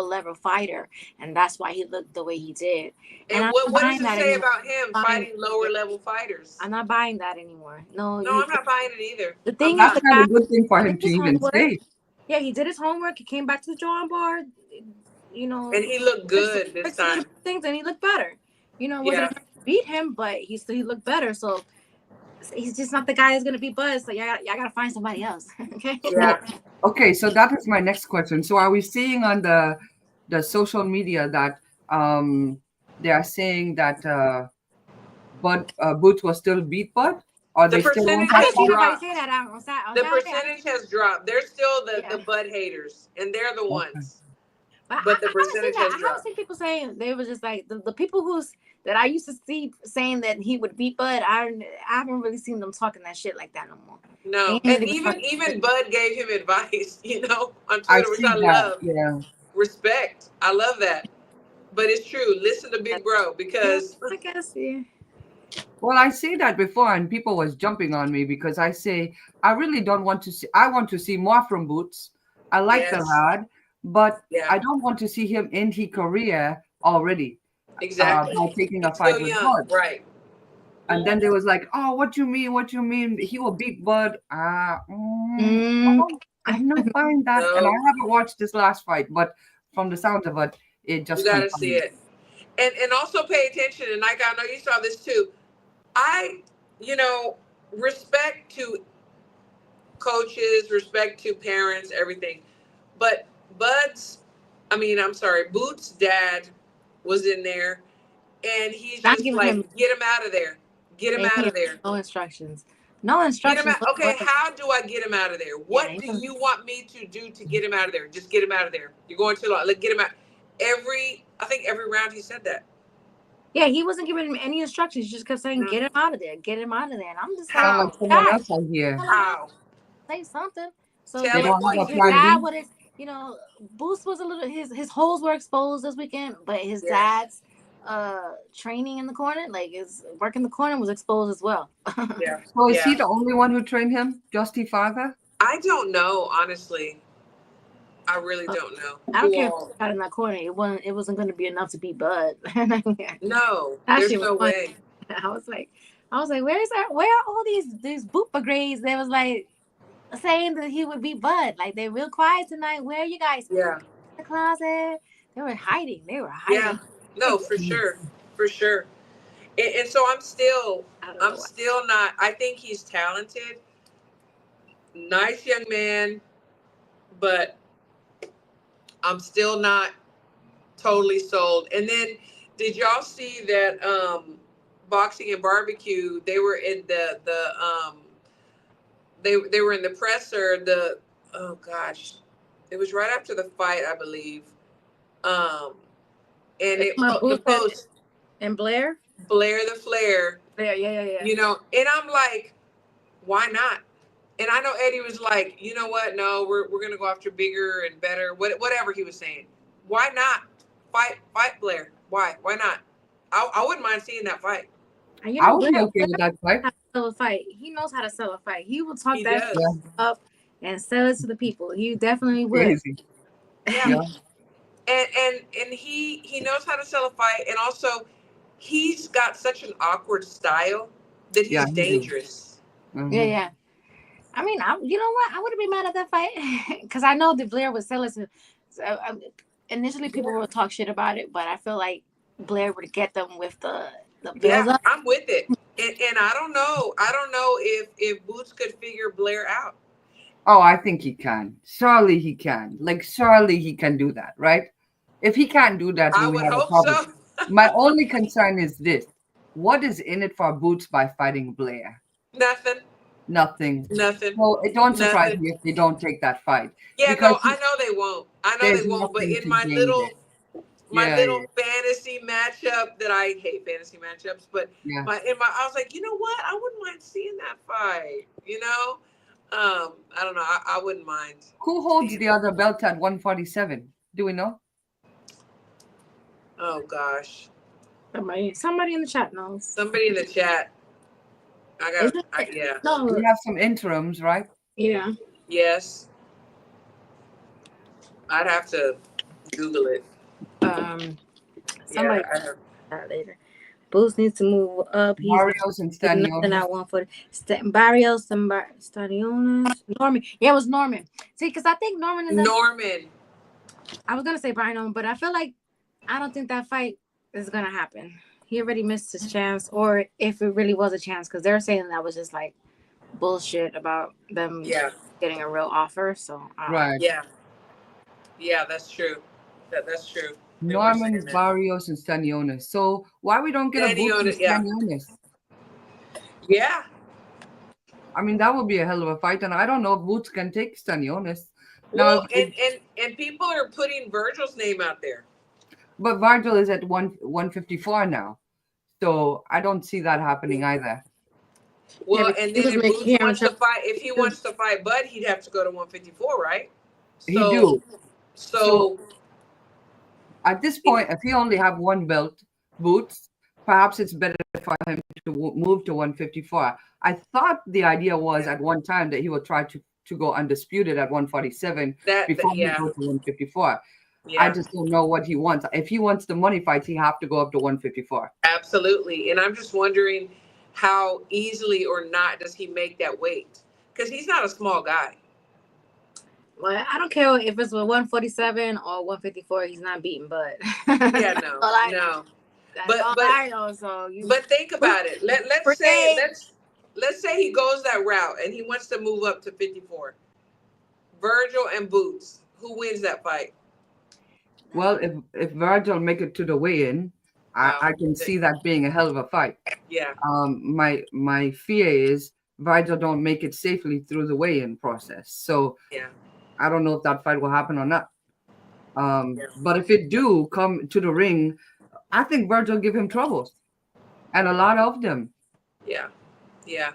Speaker 3: level fighter, and that's why he looked the way he did."
Speaker 2: And what does it say about him fighting lower level fighters?
Speaker 3: I'm not buying that anymore. No,
Speaker 2: I'm not buying it either.
Speaker 3: The thing
Speaker 4: that's not a good thing for him to even say.
Speaker 3: Yeah, he did his homework. He came back to the drawing board.
Speaker 2: And he looked good this time.
Speaker 3: Things, and he looked better. Wasn't enough to beat him, but he looked better. So he's just not the guy that's gonna be Buzz. So y'all gotta find somebody else. Okay.
Speaker 2: Yeah.
Speaker 4: Okay, so that is my next question. So are we seeing on the social media that they are saying that Boots was still beat Bud? Or
Speaker 2: the
Speaker 4: they
Speaker 2: percentage
Speaker 4: still
Speaker 2: has dropped.
Speaker 3: The
Speaker 2: percentage has dropped. They're still the Bud haters, and they're the ones. But the percentage has dropped.
Speaker 3: I haven't seen people saying, they were just like the people that I used to see saying that he would beat Bud. I haven't really seen them talking that shit like that no more.
Speaker 2: No, and even Bud gave him advice, on Twitter, which I love.
Speaker 4: Yeah.
Speaker 2: Respect. I love that. But it's true. Listen to Big Bro, because
Speaker 3: I guess, yeah.
Speaker 4: Well, I say that before, and people was jumping on me because I say I really don't want to see. I want to see more from Boots. I like the lad, but I don't want to see him end his career already.
Speaker 2: Exactly.
Speaker 4: By taking a fight with Bud.
Speaker 2: Right.
Speaker 4: And then they was like, "Oh, what you mean? What you mean? He will beat Bud." I'm not buying that, and I haven't watched this last fight, but from the sound of it, it just
Speaker 2: you gotta see it, and also pay attention. And I know you saw this too. Respect to coaches, respect to parents, everything, but Boots' dad was in there, and he's just like, get him out of there. Get him out of there.
Speaker 3: No instructions.
Speaker 2: Okay, how do I get him out of there? What do you want me to do to get him out of there? Just get him out of there. You're going too long. Get him out. I think every round he said that.
Speaker 3: Yeah, he wasn't giving him any instructions. He just kept saying, get him out of there. Get him out of there. And I'm just
Speaker 4: like, someone else on here.
Speaker 2: How?
Speaker 3: Say something. So
Speaker 2: his
Speaker 3: dad would have, Boost was a little, his holes were exposed this weekend, but his dad's training in the corner, like his work in the corner, was exposed as well.
Speaker 2: Yeah.
Speaker 4: So is he the only one who trained him? Just his father?
Speaker 2: I don't know, honestly. I really don't know.
Speaker 3: I don't care if he got in that corner. It wasn't going to be enough to beat Bud.
Speaker 2: No, there's no way.
Speaker 3: I was like, where are all these Boopa grades? They was like saying that he would beat Bud. Like, they're real quiet tonight. Where are you guys?
Speaker 2: Yeah.
Speaker 3: In the closet. They were hiding.
Speaker 2: Yeah. No, for sure. And so I'm still not. I think he's talented, nice young man, but I'm still not totally sold. And then, did y'all see that Boxing and Barbecue? They were in they were in the presser. It was right after the fight, I believe. And the post
Speaker 3: and Blair
Speaker 2: the Flair.
Speaker 3: Yeah.
Speaker 2: And I'm like, why not? And I know Eddie was like, you know what? No, we're gonna go after bigger and better. Whatever he was saying. Why not fight Blair? Why not? I wouldn't mind seeing that fight.
Speaker 4: I would be okay with that fight.
Speaker 3: He knows how to sell a fight. He will talk that up and sell it to the people. He definitely would.
Speaker 4: Crazy.
Speaker 2: Yeah. And he knows how to sell a fight, and also he's got such an awkward style that he's dangerous.
Speaker 4: Mm-hmm.
Speaker 3: Yeah. I mean, you know what? I wouldn't be mad at that fight because I know that Blair would sell it. Initially, people would talk shit about it, but I feel like Blair would get them with the build up.
Speaker 2: I'm with it, and I don't know if Boots could figure Blair out.
Speaker 4: Oh, I think he can. Surely he can. Like, surely he can do that, right? If he can't do that,
Speaker 2: I
Speaker 4: then we
Speaker 2: would
Speaker 4: have a
Speaker 2: hope
Speaker 4: problem.
Speaker 2: so.
Speaker 4: My only concern is this: what is in it for Boots by fighting Blair?
Speaker 2: Nothing.
Speaker 4: Nothing.
Speaker 2: Nothing.
Speaker 4: So it don't surprise
Speaker 2: Nothing.
Speaker 4: me if they don't take that fight
Speaker 2: Yeah,
Speaker 4: because
Speaker 2: no, I know they won't. I know
Speaker 4: there's
Speaker 2: they won't. But
Speaker 4: nothing
Speaker 2: in
Speaker 4: to gain there.
Speaker 2: my
Speaker 4: Yeah, yeah,
Speaker 2: little fantasy matchup that I hate fantasy matchups, but
Speaker 4: yeah.
Speaker 2: I was like, you know what? I wouldn't mind seeing that fight. You know, I don't know. I wouldn't mind
Speaker 4: Who holds
Speaker 2: seeing
Speaker 4: the
Speaker 2: it.
Speaker 4: other belt at 147? Do we know?
Speaker 2: Oh gosh,
Speaker 3: Somebody in the chat knows.
Speaker 2: somebody in the chat.
Speaker 3: Is it?
Speaker 2: Yeah.
Speaker 3: No.
Speaker 4: We have some interims, right?
Speaker 3: Yeah.
Speaker 2: Yes, I'd have to Google it.
Speaker 3: Somebody
Speaker 2: Yeah, I have.
Speaker 3: that later. Boots needs to move up. He's not
Speaker 4: Barrios and
Speaker 3: doing nothing
Speaker 4: Stanionis.
Speaker 3: at 140. Barrios, Stadionis. Norman. Yeah, it was Norman. See, because I think Norman is.
Speaker 2: Norman.
Speaker 3: I was gonna say Brian Norman, but I feel like I don't think that fight is gonna happen. He already missed his chance, or if it really was a chance, because they're saying that was just like bullshit about them
Speaker 2: Yeah,
Speaker 3: getting a real offer. So
Speaker 4: Right.
Speaker 2: yeah, yeah. That's true. That's true. They were saying
Speaker 4: Norman,
Speaker 2: that.
Speaker 4: Barrios, and Stanionis. So why we don't get a
Speaker 2: Danny
Speaker 4: Boots
Speaker 2: on
Speaker 4: and
Speaker 2: it. Yeah,
Speaker 4: Stanionis?
Speaker 2: yeah.
Speaker 4: I mean, that would be a hell of a fight, and I don't know if Boots can take Stanionis. Now,
Speaker 2: Well, and people are putting Virgil's name out there.
Speaker 4: but Virgil is at 154 now, so I don't see that happening either.
Speaker 3: yeah,
Speaker 2: Well,
Speaker 3: because
Speaker 2: and
Speaker 3: he
Speaker 2: then
Speaker 3: was
Speaker 2: if
Speaker 3: making
Speaker 2: Boots
Speaker 3: him
Speaker 2: wants to fight, if he wants to fight Bud, he'd have to go to 154, right?
Speaker 4: He
Speaker 2: So,
Speaker 4: do.
Speaker 2: so
Speaker 4: At this point, if he only have one belt, Boots, perhaps it's better for him to move to 154. I thought the idea was at one time that he would try to go undisputed at 147 before he
Speaker 2: yeah,
Speaker 4: goes to 154. I
Speaker 2: yeah,
Speaker 4: just don't know what he wants. If he wants the money fights, he have to go up to 154.
Speaker 2: absolutely. And I'm just wondering how easily or not does he make that weight? Because he's not a small guy.
Speaker 3: Well, I don't care if it's with 147 or 154. He's not beating Bud.
Speaker 2: Yeah, no, no.
Speaker 3: That's all I know. So
Speaker 2: but think about it. Let's say he goes that route and he wants to move up to 54. Virgil and Boots, who wins that fight?
Speaker 4: Well, if Virgil make it to the weigh-in, I can see that being a hell of a fight.
Speaker 2: Yeah.
Speaker 4: My fear is Virgil don't make it safely through the weigh-in process. So
Speaker 2: Yeah.
Speaker 4: I don't know if that fight will happen or not. But if it do come to the ring, I think Virgil give him troubles, and a lot of them.
Speaker 2: Yeah. Yeah.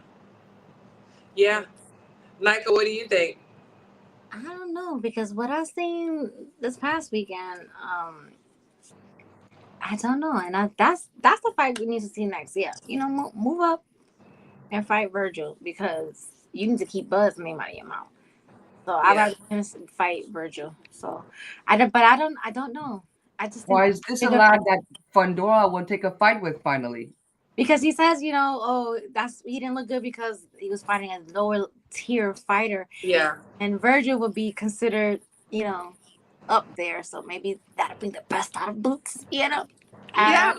Speaker 2: Yeah. Nika, what do you think?
Speaker 3: I don't know, because what I seen this past weekend, I don't know, and that's the fight we need to see next. Yeah, move up and fight Virgil, because you need to keep Bud's name out of your mouth. So I'd rather him fight Virgil. So I don't know. I just think
Speaker 4: Why is this a lad that Fondora will take a fight with finally?
Speaker 3: Because he says, he didn't look good because he was fighting a lower tier fighter.
Speaker 2: Yeah.
Speaker 3: And Virgil would be considered, up there. So maybe that'll be the best out of Boots,
Speaker 2: Yeah,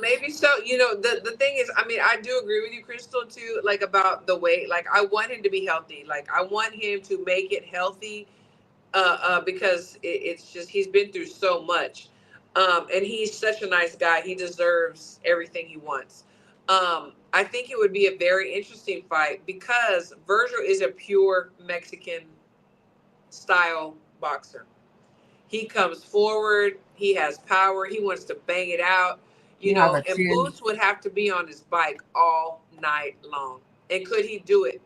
Speaker 2: maybe so. The thing is, I mean, I do agree with you, Crystal, too, like about the weight. Like, I want him to be healthy. Like, I want him to make it healthy because it's just, he's been through so much. And he's such a nice guy. He deserves everything he wants. I think it would be a very interesting fight because Virgil is a pure Mexican style boxer. He comes forward. He has power. He wants to bang it out, and Boots would have to be on his bike all night long. And could he do it?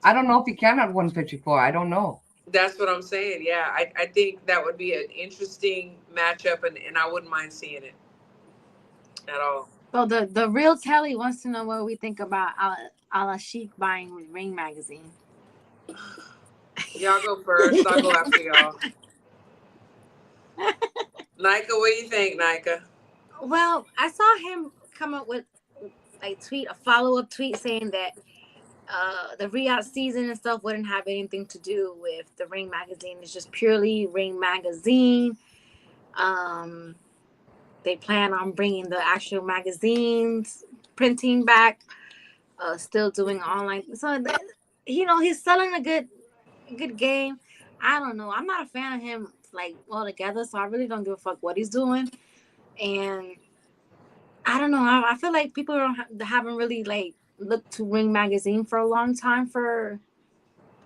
Speaker 4: I don't know if he can at 154. I don't know.
Speaker 2: That's what I'm saying. Yeah, I think that would be an interesting matchup, and I wouldn't mind seeing it at all.
Speaker 3: So the real Telly wants to know what we think about Ala Sheik buying Ring magazine.
Speaker 2: Y'all go first. I'll go after y'all. Nika, what do you think, Nika?
Speaker 3: Well, I saw him come up with a follow-up tweet saying that the Riyadh season and stuff wouldn't have anything to do with the Ring magazine. It's just purely Ring magazine. They plan on bringing the actual magazines printing back, still doing online. So he's selling a good game. I don't know. I'm not a fan of him like altogether, so I really don't give a fuck what he's doing. And I don't know. I feel like people haven't really like looked to Ring Magazine for a long time for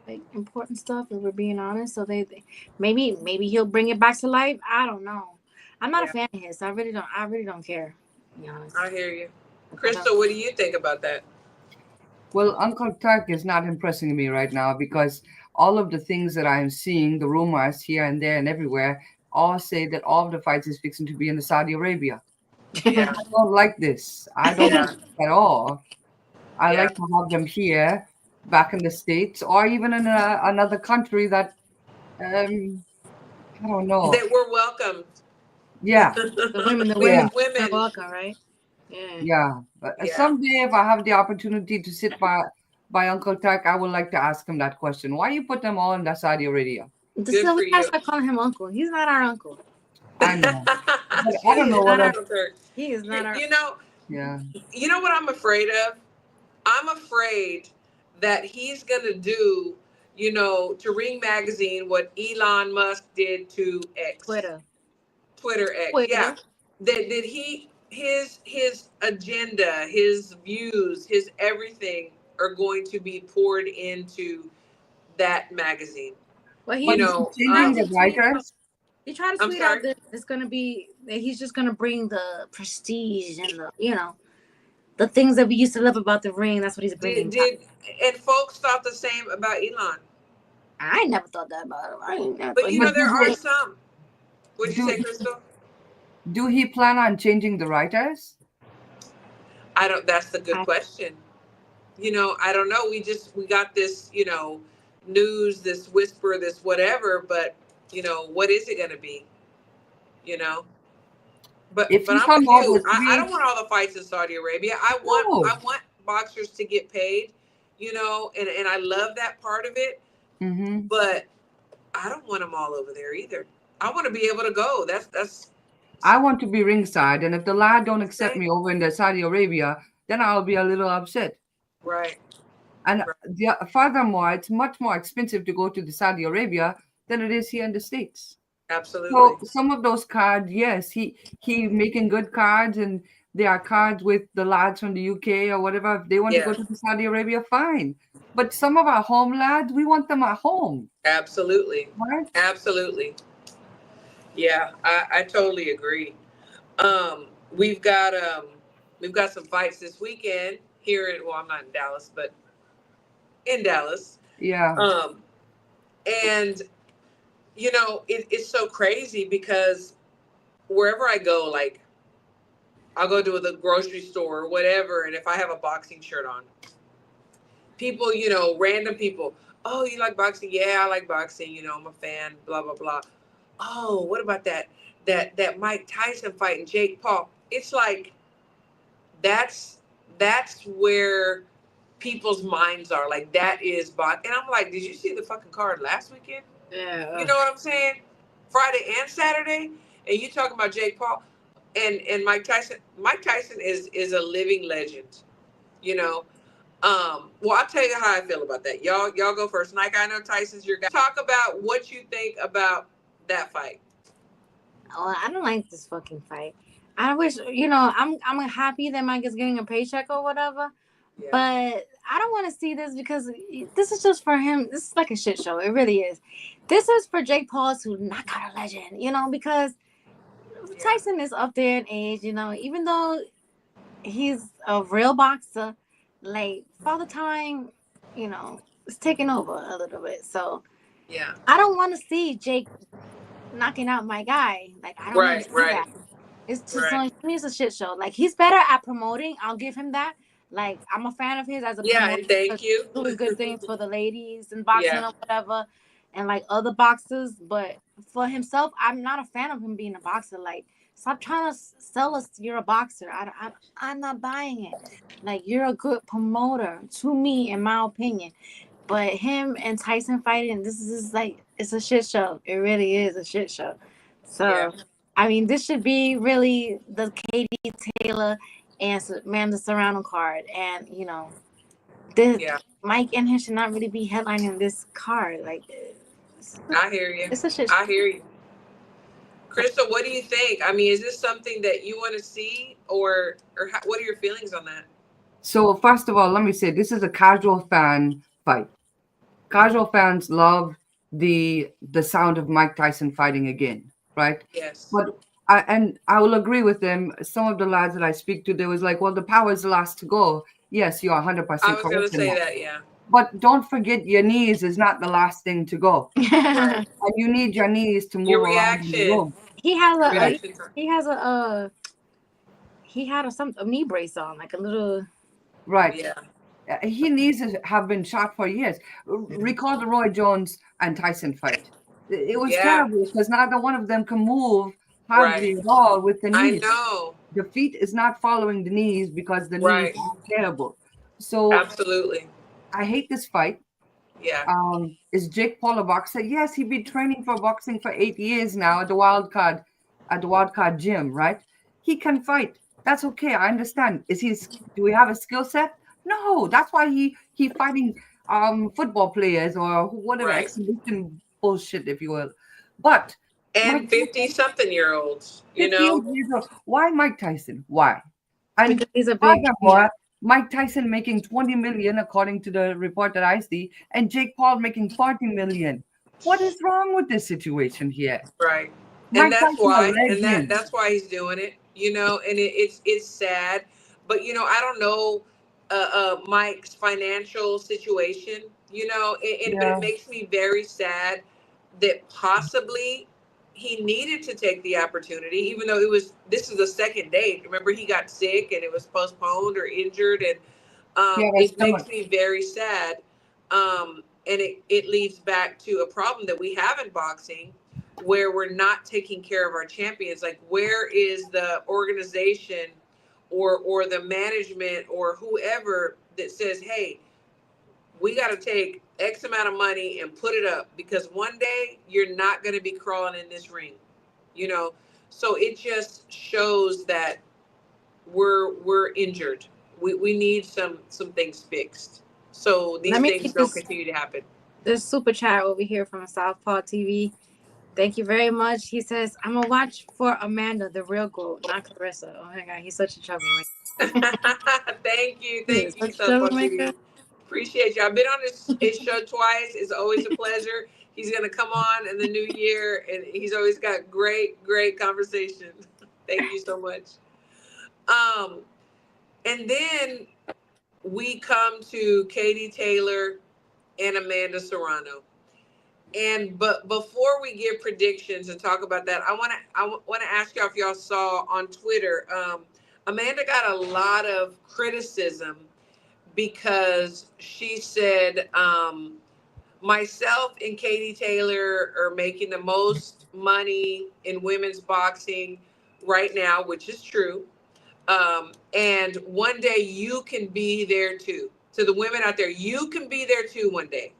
Speaker 3: like important stuff. If we're being honest, so maybe he'll bring it back to life. I don't know. I'm not a
Speaker 2: Yeah,
Speaker 3: fan of his. So I really don't care. To be honest.
Speaker 2: I hear you.
Speaker 3: I don't.
Speaker 2: Crystal, what do you think about that?
Speaker 4: Well, Uncle Turk is not impressing me right now because all of the things that I'm seeing, the rumors here and there and everywhere, all say that all of the fights is fixing to be in the Saudi Arabia.
Speaker 2: Yeah,
Speaker 4: I don't like this. I don't
Speaker 2: yeah,
Speaker 4: like it at all. I
Speaker 2: yeah.
Speaker 4: like to have them here, back in the States, or even in another country that, I don't know.
Speaker 2: That we're welcome.
Speaker 4: Yeah,
Speaker 3: The
Speaker 4: yeah,
Speaker 3: women are
Speaker 2: Women.
Speaker 3: welcome, right? Yeah.
Speaker 4: yeah. But
Speaker 2: Yeah.
Speaker 4: someday, if I have the opportunity to sit by Uncle Turk, I would like to ask him that question. Why you put them all in the Saudi Arabia?
Speaker 2: Good
Speaker 3: So
Speaker 2: for
Speaker 3: we gotta
Speaker 2: you.
Speaker 3: start calling him uncle. He's not our uncle.
Speaker 4: I know, but
Speaker 2: She
Speaker 4: I don't know
Speaker 2: is
Speaker 4: what
Speaker 3: Not our.
Speaker 4: else.
Speaker 2: Uncle Turk.
Speaker 3: He is not our.
Speaker 2: You know,
Speaker 4: Yeah.
Speaker 2: what I'm afraid of? I'm afraid that he's gonna do, to Ring Magazine what Elon Musk did to X,
Speaker 3: Twitter.
Speaker 2: Twitter X. Yeah,
Speaker 3: Twitter.
Speaker 2: that he his agenda, his views, his everything are going to be poured into that magazine.
Speaker 3: Well,
Speaker 2: You
Speaker 4: But
Speaker 3: he
Speaker 4: is he
Speaker 2: know,
Speaker 3: tried
Speaker 4: changing
Speaker 3: to
Speaker 4: the
Speaker 3: tweet out.
Speaker 4: writers?
Speaker 3: He tried to
Speaker 2: I'm
Speaker 3: tweet out
Speaker 2: sorry.
Speaker 3: that it's gonna be that he's just gonna bring the prestige and the things that we used to love about the ring. That's what he's
Speaker 2: Did
Speaker 3: bringing back.
Speaker 2: did and folks thought the same about Elon,
Speaker 3: I never thought that about him. I ain't never
Speaker 2: but
Speaker 3: thought he
Speaker 4: But
Speaker 3: was.
Speaker 2: there
Speaker 4: do
Speaker 2: are
Speaker 4: they
Speaker 2: some. What'd you
Speaker 4: do
Speaker 2: say, Crystal?
Speaker 4: do he plan on changing the writers?
Speaker 2: I don't. That's the good
Speaker 3: I,
Speaker 2: question. I don't know. We got this, news, this whisper, this whatever, but what is it going to be? You know. But
Speaker 4: If he
Speaker 2: I'm with
Speaker 4: come out
Speaker 2: you.
Speaker 4: with
Speaker 2: I don't
Speaker 4: three,
Speaker 2: want all the fights in Saudi Arabia.
Speaker 4: no.
Speaker 2: I want boxers to get paid, and I love that part of it.
Speaker 4: Mm-hmm.
Speaker 2: But I don't want them all over there either. I want to be able to go. That's
Speaker 4: I want to be ringside, and if the lad don't accept
Speaker 2: same.
Speaker 4: me over in the Saudi Arabia, then I'll be a little upset.
Speaker 2: Right.
Speaker 4: And
Speaker 2: Right.
Speaker 4: furthermore, it's much more expensive to go to the Saudi Arabia than it is here in the States.
Speaker 2: Absolutely.
Speaker 4: So some of those cards, yes, he making good cards, and there are cards with the lads from the UK or whatever. If they want to go
Speaker 2: Yeah.
Speaker 4: to the Saudi Arabia, fine. But some of our home lads, we want them at home,
Speaker 2: Absolutely.
Speaker 4: right?
Speaker 2: Absolutely. Yeah, I totally agree. Um, we've got some fights this weekend here in, well, I'm not in Dallas, but in Dallas.
Speaker 4: Yeah.
Speaker 2: Um, and it's so crazy because wherever I go, like I'll go to the grocery store or whatever, and if I have a boxing shirt on, people, random people, oh, you like boxing? Yeah, I like boxing. I'm a fan. Blah blah blah. Oh, what about that Mike Tyson fight and Jake Paul? It's like that's where people's minds are. Like that is box, and I'm like, did you see the fucking card last weekend?
Speaker 3: yeah.
Speaker 2: You know what I'm saying? Friday and Saturday, and you talking about Jake Paul and Mike Tyson. Mike Tyson is a living legend. You know. Well, I'll tell you how I feel about that. Y'all go first. Nike, I know Tyson's your guy. Talk about what you think about that fight.
Speaker 3: Oh, I don't like this fucking fight. I wish I'm happy that Mike is getting a paycheck or whatever.
Speaker 2: Yeah.
Speaker 3: But I don't want to see this because this is just for him. This is like a shit show. It really is. This is for Jake Paul to knock out a legend, because Tyson is up there in age, even though he's a real boxer, like Father Time, it's taking over a little bit. So
Speaker 2: Yeah.
Speaker 3: I don't want to see Jake knocking out my guy. Like I don't want to see that. It's just
Speaker 2: Right.
Speaker 3: to me, it's a shit show. Like he's better at promoting. I'll give him that. Like I'm a fan of his as a
Speaker 2: Yeah,
Speaker 3: promoter,
Speaker 2: and thank you.
Speaker 3: doing good things for the ladies in boxing
Speaker 2: Yeah.
Speaker 3: or whatever, and like other boxers. But for himself, I'm not a fan of him being a boxer. Like stop trying to sell us you're a boxer. I'm not buying it. Like you're a good promoter to me, in my opinion. But him and Tyson fighting, this is like it's a shit show. It really is a shit show. So.
Speaker 2: Yeah.
Speaker 3: I mean, this should be really the Katie Taylor and Amanda Serrano card, and this
Speaker 2: Yeah.
Speaker 3: Mike and him should not really be headlining this card. Like,
Speaker 2: I hear you.
Speaker 3: it's a shit.
Speaker 2: I hear you. Crystal, what do you think? I mean, is this something that you want to see, or what are your feelings on that?
Speaker 4: So first of all, let me say this is a casual fan fight. Casual fans love the sound of Mike Tyson fighting again, right?
Speaker 2: Yes.
Speaker 4: But I will agree with them. Some of the lads that I speak to, they was like, well, the power is the last to go. Yes, you're 100%
Speaker 2: I was going to
Speaker 4: correct in
Speaker 2: say
Speaker 4: that.
Speaker 2: that, yeah.
Speaker 4: But don't forget, your knees is not the last thing to go.
Speaker 2: Right.
Speaker 4: And you need your knees to move
Speaker 2: Your
Speaker 4: around in the
Speaker 2: reaction.
Speaker 4: room.
Speaker 3: He has a
Speaker 2: Reaction time.
Speaker 3: he had a knee brace on, like a little.
Speaker 4: Right.
Speaker 2: Yeah.
Speaker 4: His knees have been shot for years. Recall the Roy Jones and Tyson fight. It was
Speaker 2: Yeah.
Speaker 4: terrible because neither one of them can move hardly
Speaker 2: Right.
Speaker 4: at all with the
Speaker 2: I
Speaker 4: knees.
Speaker 2: know.
Speaker 4: The feet is not following the knees because the
Speaker 2: Right.
Speaker 4: knees are terrible. So
Speaker 2: Absolutely.
Speaker 4: I hate this fight.
Speaker 2: Yeah.
Speaker 4: Is Jake Paul a boxer? Yes, he's been training for boxing for 8 years now at the Wild Card gym, right? He can fight. That's okay. I understand. Do we have a skill set? No, that's why he fighting football players or whatever
Speaker 2: Right.
Speaker 4: exhibition bullshit, if you will. But
Speaker 2: And 50-something-year-olds, you
Speaker 4: 58
Speaker 2: know?
Speaker 4: years old. Why Mike Tyson? Why? And
Speaker 3: Because he's a big.
Speaker 4: furthermore, Mike Tyson making 20 million, according to the report that I see, and Jake Paul making 40 million. What is wrong with this situation here?
Speaker 2: Right. And
Speaker 4: Mike
Speaker 2: that's
Speaker 4: Tyson a
Speaker 2: why, and
Speaker 4: legend.
Speaker 2: that's why he's doing it, you know, and it's sad. But, you know, I don't know Mike's financial situation, you know, but
Speaker 4: Yeah.
Speaker 2: it makes me very sad that possibly he needed to take the opportunity, even though this is the second date. Remember, he got sick and it was postponed or injured, and
Speaker 4: Yeah, that's
Speaker 2: it makes me very sad. And it leads back to a problem that we have in boxing, where we're not taking care of our champions. Like, where is the organization or the management or whoever that says, hey, we got to take X amount of money and put it up, because one day you're not going to be crawling in this ring, you know? So it just shows that we're injured. We need some things fixed, so these things don't continue to happen.
Speaker 3: There's super chat over here from Southpaw TV. Thank you very much. He says, I'm gonna watch for Amanda, the real goat, not Clarissa. Oh my god, he's such a troublemaker.
Speaker 2: Thank you,
Speaker 3: Such a
Speaker 2: Southpaw
Speaker 3: troublemaker.
Speaker 2: TV. Appreciate you. I've been on his show twice. It's always a pleasure. He's gonna come on in the new year, and he's always got great conversation. Thank you so much. And then we come to Katie Taylor and Amanda Serrano. But before we give predictions and talk about that, I want to ask y'all if y'all saw on Twitter, Amanda got a lot of criticism because she said, myself and Katie Taylor are making the most money in women's boxing right now, which is true. And one day you can be there too. To the women out there, you can be there too one day.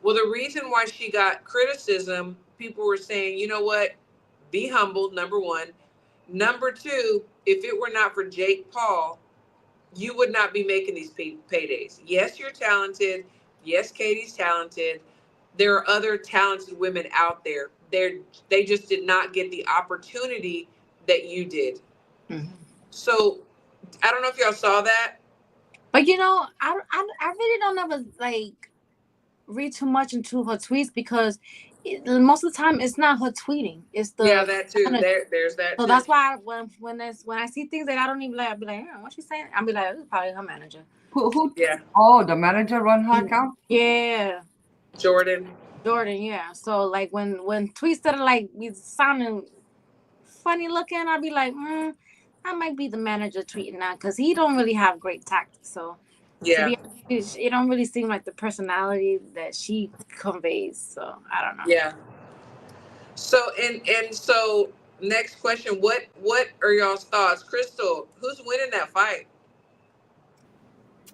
Speaker 2: Well, the reason why she got criticism, people were saying, you know what? Be humble, number one. Number two, if it were not for Jake Paul, you would not be making these paydays. Yes, you're talented. Yes, Katie's talented. There are other talented women out there. They just did not get the opportunity that you did. Mm-hmm. So I don't know if y'all saw that.
Speaker 3: But you know, I really don't ever like read too much into her tweets, because most of the time it's not her tweeting. It's the
Speaker 2: that too. There's that.
Speaker 3: So too. That's why when I see things that I don't even like, I'll be like, what's she saying? I'll be like, this is probably her manager.
Speaker 4: Who?
Speaker 2: Yeah.
Speaker 4: Oh, the manager run her account?
Speaker 3: Yeah.
Speaker 2: Jordan,
Speaker 3: yeah. So like when tweets that are like be sounding funny looking, I'll be like, I might be the manager tweeting now, because he don't really have great tactics. So
Speaker 2: yeah,
Speaker 3: it don't really seem like the personality that she conveys. So I don't know.
Speaker 2: Yeah. So and so next question, what are y'all's thoughts? Crystal, who's winning that fight?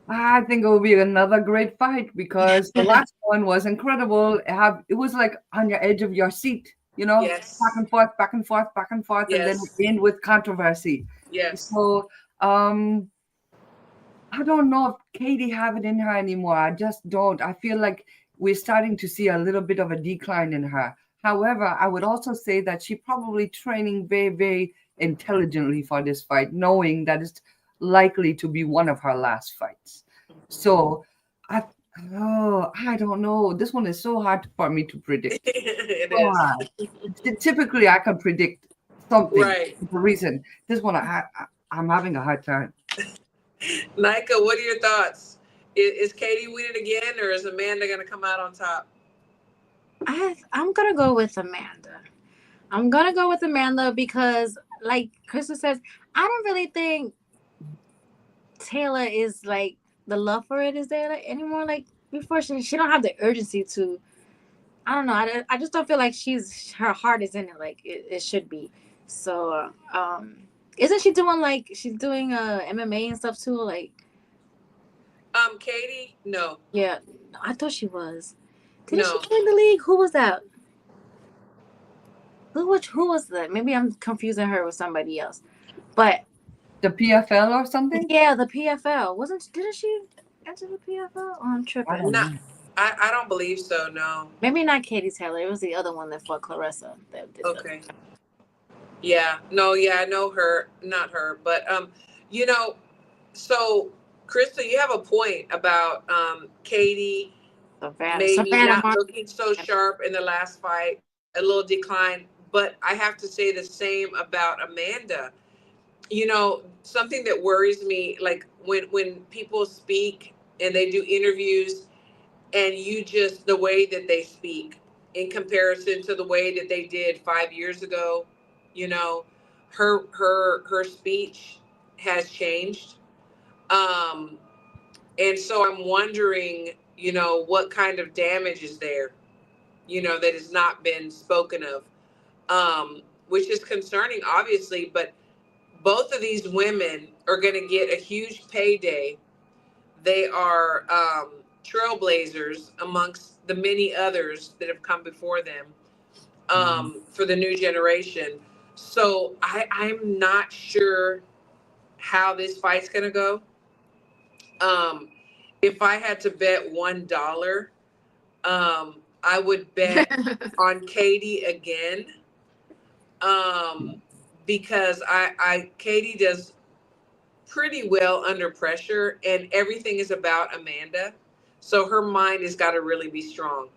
Speaker 4: I think it will be another great fight, because the last one was incredible. It was like on your edge of your seat, you know,
Speaker 2: Yes.
Speaker 4: back and forth, back and forth, back and forth,
Speaker 2: Yes.
Speaker 4: and then end with controversy.
Speaker 2: Yes.
Speaker 4: So I I don't know if Katie have it in her anymore. I just don't. I feel like we're starting to see a little bit of a decline in her. However, I would also say that she probably training very, very intelligently for this fight, knowing that it's likely to be one of her last fights. So, I I don't know. This one is so hard for me to predict.
Speaker 2: It
Speaker 4: So
Speaker 2: is.
Speaker 4: hard. Typically, I can predict something.
Speaker 2: Right.
Speaker 4: The reason this one, I'm having a hard time.
Speaker 2: Nika, what are your thoughts? Is Katie winning again, or is Amanda going to come out on top?
Speaker 3: I'm gonna go with Amanda. I'm gonna go with Amanda because, like Krista says, I don't really think Taylor is like the love for it is there like, anymore. Like before, she don't have the urgency to. I don't know. I just don't feel like her heart is in it like it should be. So, isn't she doing like she's doing MMA and stuff too? Like,
Speaker 2: Katie, no,
Speaker 3: yeah, I thought she was. Didn't
Speaker 2: no.
Speaker 3: she join the league? Who was that? Who was that? Maybe I'm confusing her with somebody else. But
Speaker 4: The PFL or something?
Speaker 3: yeah, the PFL didn't she enter the PFL? Oh, I'm
Speaker 4: I
Speaker 3: tripping.
Speaker 4: don't
Speaker 2: No,
Speaker 4: know.
Speaker 2: I don't believe so. No.
Speaker 3: Maybe not Katie Taylor. It was the other one that fought Clarissa. That did
Speaker 2: Okay. Yeah. No. Yeah. I know her. Not her. But you know. So, Krista, you have a point about Katie maybe
Speaker 3: Savannah
Speaker 2: not
Speaker 3: Martin.
Speaker 2: looking so sharp in the last fight, a little decline. But I have to say the same about Amanda. You know, something that worries me, like when people speak and they do interviews, and you just the way that they speak in comparison to the way that they did 5 years ago, you know, her speech has changed. Um, and so I'm wondering, you know, what kind of damage is there, you know, that has not been spoken of, which is concerning, obviously. But both of these women are going to get a huge payday. They are trailblazers amongst the many others that have come before them for the new generation. So I'm not sure how this fight's going to go. If I had to bet $1, I would bet on Katie again, because Katie does pretty well under pressure, and everything is about Amanda. So her mind has got to really be strong.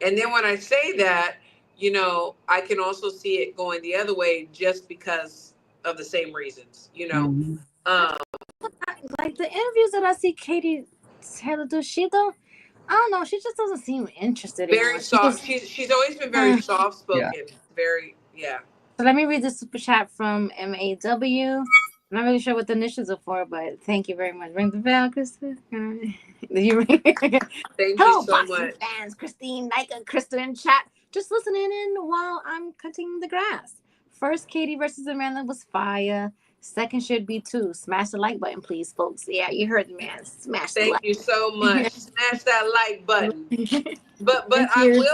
Speaker 2: And then when I say that, you know, I can also see it going the other way just because of the same reasons, you know.
Speaker 4: Mhm.
Speaker 3: Like the interviews that I see Katie Taylor do, I don't know, she just doesn't seem interested
Speaker 2: Very
Speaker 3: anymore.
Speaker 2: soft. She's always been very soft spoken. Very, yeah.
Speaker 3: So let me read the super chat from MAW. I'm not really sure what the initials are for, but thank you very much. Ring the bell, Krista. Did you ring?
Speaker 2: Thank
Speaker 3: Hello,
Speaker 2: you so
Speaker 3: Boston
Speaker 2: much.
Speaker 3: fans. Christine, Nika, Krista in chat. Just listening in while I'm cutting the grass. First, Katie versus Amanda was fire. Second should be 2. Smash the like button, please, folks. Yeah, you heard the man. Smash the
Speaker 2: Thank
Speaker 3: like.
Speaker 2: you so much. Smash that like button. But
Speaker 3: Thank
Speaker 2: I
Speaker 3: you.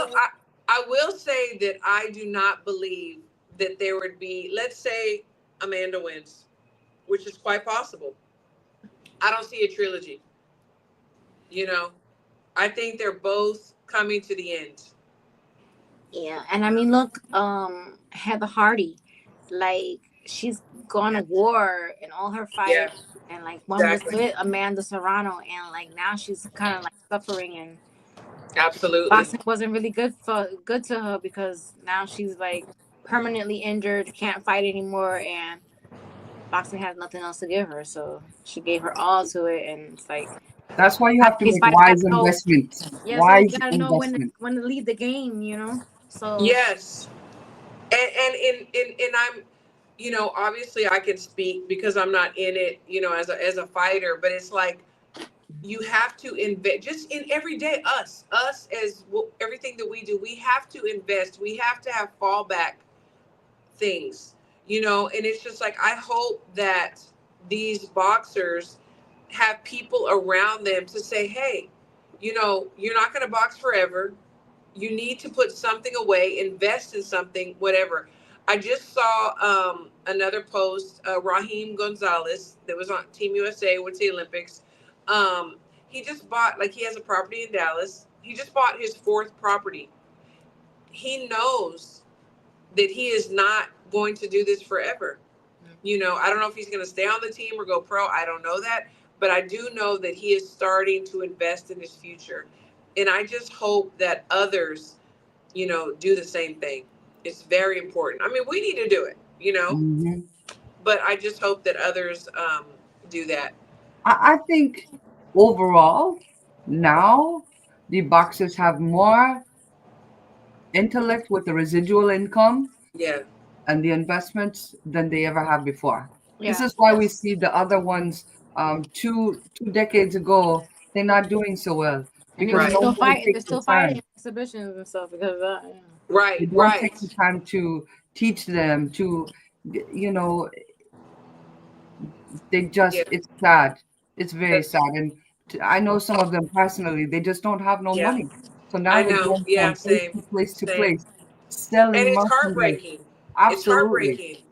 Speaker 2: will say that I do not believe that there would be, let's say Amanda wins, which is quite possible. I don't see a trilogy. You know, I think they're both coming to the end.
Speaker 3: Yeah, and I mean, look, Heather Hardy, like she's gone to war in all her fights,
Speaker 2: Yeah,
Speaker 3: and like one
Speaker 2: exactly.
Speaker 3: was with Amanda Serrano, and like now she's kind of like suffering, and
Speaker 2: Absolutely.
Speaker 3: boxing wasn't really good to her because now she's like permanently injured, can't fight anymore, and boxing has nothing else to give her, so she gave her all to it, and it's like
Speaker 4: That's why you have to
Speaker 3: these
Speaker 4: make
Speaker 3: fighters
Speaker 4: wise
Speaker 3: gotta know,
Speaker 4: investments.
Speaker 3: yeah, so you
Speaker 4: Wise
Speaker 3: gotta know
Speaker 4: investment.
Speaker 3: when to leave the game, you know. So
Speaker 2: Yes. And I'm, you know, obviously I can speak because I'm not in it, you know, as a fighter, but it's like you have to invest just in everyday us as everything that we do. We have to invest. We have to have fallback things, you know, and it's just like I hope that these boxers have people around them to say, hey, you know, you're not going to box forever. You need to put something away, invest in something, whatever. I just saw another post, Raheem Gonzalez, that was on Team USA, went to the Olympics. He just bought, like, he has a property in Dallas. He just bought his 4th property. He knows that he is not going to do this forever. You know, I don't know if he's going to stay on the team or go pro. I don't know that. But I do know that he is starting to invest in his future. And I just hope that others, you know, do the same thing. It's very important. I mean, we need to do it, you know,
Speaker 4: Mhm.
Speaker 2: but I just hope that others do that.
Speaker 4: I think overall now the boxers have more intellect with the residual income
Speaker 2: Yeah.
Speaker 4: and the investments than they ever have before. This
Speaker 3: Yeah.
Speaker 4: is why we
Speaker 2: Yes.
Speaker 4: see the other ones two decades ago, they're not doing so well
Speaker 3: And
Speaker 4: because
Speaker 3: they're
Speaker 2: Right.
Speaker 4: no
Speaker 3: still
Speaker 4: one
Speaker 3: fighting. They're
Speaker 4: takes the
Speaker 3: still fighting
Speaker 4: time.
Speaker 3: in exhibitions and stuff because of that. Yeah.
Speaker 4: They
Speaker 2: Right.
Speaker 4: don't take
Speaker 2: Right.
Speaker 4: the time to teach them to, you know, they
Speaker 2: Yeah.
Speaker 4: just, it's sad. It's very
Speaker 2: That's,
Speaker 4: sad. And I know some of them personally, they just don't have no
Speaker 2: yeah.
Speaker 4: money. So now
Speaker 2: I
Speaker 4: they're
Speaker 2: know.
Speaker 4: going
Speaker 2: Yeah.
Speaker 4: from place
Speaker 2: Same.
Speaker 4: to place to
Speaker 2: Same.
Speaker 4: place,
Speaker 2: And
Speaker 4: selling
Speaker 2: it's
Speaker 4: merchandise.
Speaker 2: heartbreaking. It's
Speaker 4: Absolutely.
Speaker 2: heartbreaking.
Speaker 4: Hmm.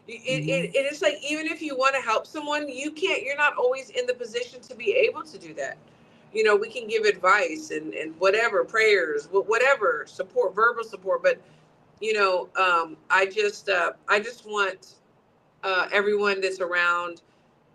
Speaker 2: It is like, even if you want to help someone, you're not always in the position to be able to do that. You know, we can give advice and whatever, prayers, whatever, support, verbal support. But, you know, I just want everyone that's around,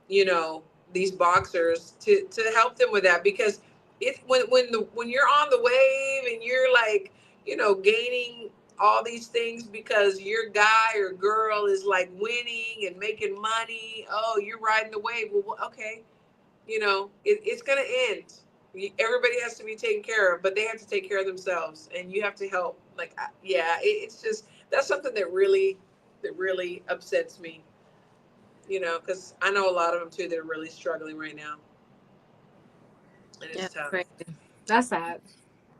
Speaker 2: you know, these boxers to help them with that, because it when you're on the wave and you're like, you know, gaining all these things because your guy or girl is like winning and making money, oh, you're riding the wave. Well, okay, you know, it's gonna end. Everybody has to be taken care of, but they have to take care of themselves, and you have to help. Like, yeah, it's just, that's something that really upsets me, you know, because I know a lot of them too that are really struggling right now, and
Speaker 3: Yeah,
Speaker 2: it's tough.
Speaker 3: crazy. That's sad.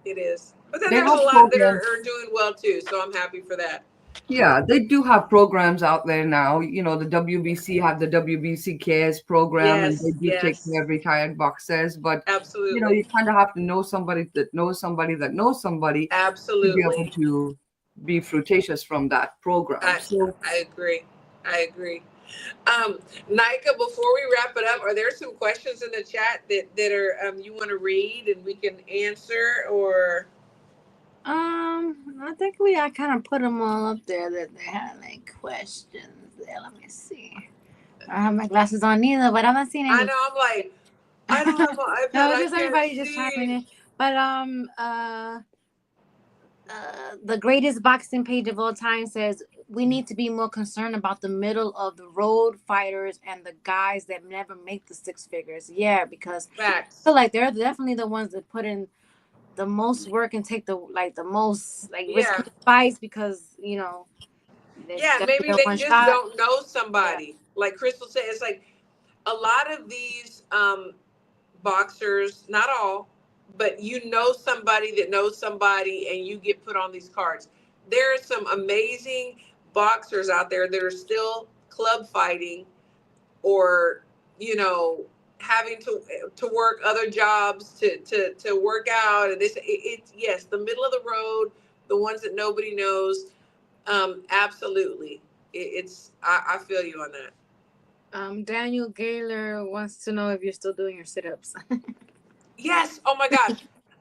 Speaker 2: It is, but then
Speaker 4: They
Speaker 2: there's
Speaker 4: have
Speaker 2: a lot that
Speaker 4: programs.
Speaker 2: are doing well too, so I'm happy for that.
Speaker 4: Yeah, they do have programs out there now. You know, the WBC have the WBC Cares program, and they
Speaker 2: Yes,
Speaker 4: do take care
Speaker 2: yes,
Speaker 4: of retired boxers. But you know,
Speaker 2: absolutely,
Speaker 4: you kind of have to know somebody that knows somebody that knows somebody to be able
Speaker 2: absolutely.
Speaker 4: to be fruitatious from that program.
Speaker 2: I
Speaker 4: So
Speaker 2: I agree. I agree. Nika, before we wrap it up, are there some questions in the chat that are you want to read and we can answer, or
Speaker 3: I think I kind of put them all up there that they had like questions there. Let me see. I don't have my glasses on neither, but I'm not seeing
Speaker 2: I
Speaker 3: any.
Speaker 2: know I'm like, I don't have my iPad,
Speaker 3: No,
Speaker 2: I
Speaker 3: just
Speaker 2: can't
Speaker 3: everybody just chiming
Speaker 2: see.
Speaker 3: in. But the greatest boxing page of all time says we need to be more concerned about the middle of the road fighters and the guys that never make the 6 figures. Yeah, because I feel
Speaker 2: Facts.
Speaker 3: like they're definitely the ones that put in the most work and take the most like
Speaker 2: Yeah.
Speaker 3: risky fights because it's
Speaker 2: Yeah,
Speaker 3: gonna be
Speaker 2: maybe
Speaker 3: a
Speaker 2: they
Speaker 3: one
Speaker 2: just
Speaker 3: shot.
Speaker 2: don't know
Speaker 3: Yeah.
Speaker 2: somebody. Like Crystal said, it's like a lot of these boxers, not all, but you know somebody that knows somebody and you get put on these cards. There are some amazing boxers out there that are still club fighting, or, you know, having to work other jobs to work out, and it's, yes, the middle of the road, the ones that nobody knows. Absolutely. I feel you on that.
Speaker 3: Daniel Gaylor wants to know if you're still doing your sit-ups.
Speaker 2: Yes. Oh my gosh.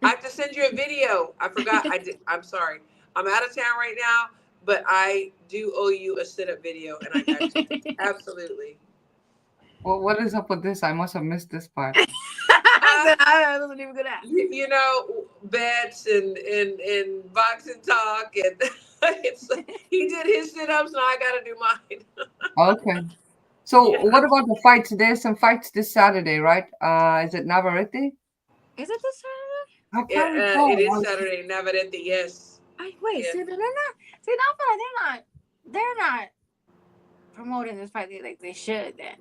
Speaker 2: I have to send you a video. I forgot. I'm sorry. I'm out of town right now, but I do owe you a sit-up video, and I got you. Absolutely.
Speaker 4: well, what is up with this? I must have missed this part.
Speaker 3: I
Speaker 2: Uh,
Speaker 3: said, I wasn't even gonna ask.
Speaker 2: you know, bets and boxing talk, and it's, he did his sit-ups, and I got to do mine.
Speaker 4: Okay. So
Speaker 2: Yeah.
Speaker 4: what about the fights? There's some fights this Saturday, right? Is it Navarrete?
Speaker 3: Is it this Saturday?
Speaker 4: I
Speaker 2: Yeah,
Speaker 4: can't
Speaker 2: it
Speaker 4: recall.
Speaker 2: is Saturday. Navarrete, yes.
Speaker 3: Wait,
Speaker 2: Yeah.
Speaker 3: see, they're not. See, now I feel like they're not promoting this fight like they should then,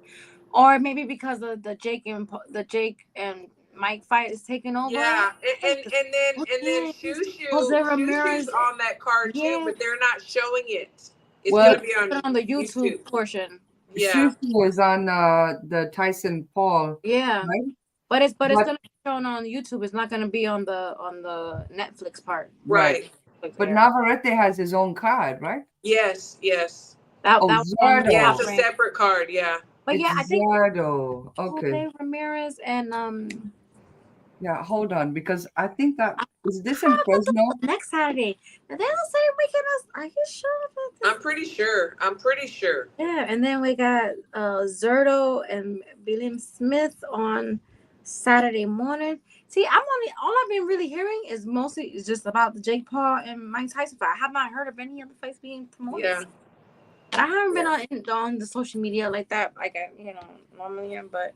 Speaker 3: or maybe because of the Jake and Mike fight is taking over.
Speaker 2: Yeah, and then
Speaker 3: Jose
Speaker 2: Shushu's
Speaker 3: Ramirez,
Speaker 2: on that card too,
Speaker 3: yeah,
Speaker 2: but they're not showing it. It's
Speaker 3: yeah,
Speaker 2: gonna
Speaker 4: Well,
Speaker 2: be on
Speaker 3: on the YouTube
Speaker 2: YouTube.
Speaker 3: portion.
Speaker 2: Yeah,
Speaker 4: Shushu was on the Tyson Paul,
Speaker 3: Yeah,
Speaker 4: right?
Speaker 3: but it's
Speaker 4: But
Speaker 3: gonna be shown on YouTube. It's not gonna be on the Netflix part.
Speaker 4: right.
Speaker 2: right.
Speaker 4: But
Speaker 3: Yeah.
Speaker 4: Navarrete has his own card, right?
Speaker 2: Yes, yes.
Speaker 3: That
Speaker 4: Oh,
Speaker 3: was on
Speaker 2: Yeah,
Speaker 3: Top
Speaker 2: it's
Speaker 4: Zerto.
Speaker 2: a
Speaker 3: Rank.
Speaker 2: separate card. Yeah,
Speaker 3: But yeah,
Speaker 4: It's
Speaker 3: I think
Speaker 4: Zardo. Okay.
Speaker 3: Jose Ramirez and
Speaker 4: Yeah, hold on, because I think that is this in
Speaker 3: how about
Speaker 4: Fresno?
Speaker 3: the next Saturday? Are they the same weekend as? Are you sure about
Speaker 2: I'm
Speaker 3: this?
Speaker 2: pretty sure. I'm pretty sure.
Speaker 3: Yeah, and then we got Zerto and William Smith on Saturday morning. See, I'm only all I've been really hearing is mostly is just about the Jake Paul and Mike Tyson fight. I have not heard of any other fights being promoted.
Speaker 2: Yeah.
Speaker 3: But I haven't been
Speaker 2: Yeah.
Speaker 3: on the social media like that, like I normally am. But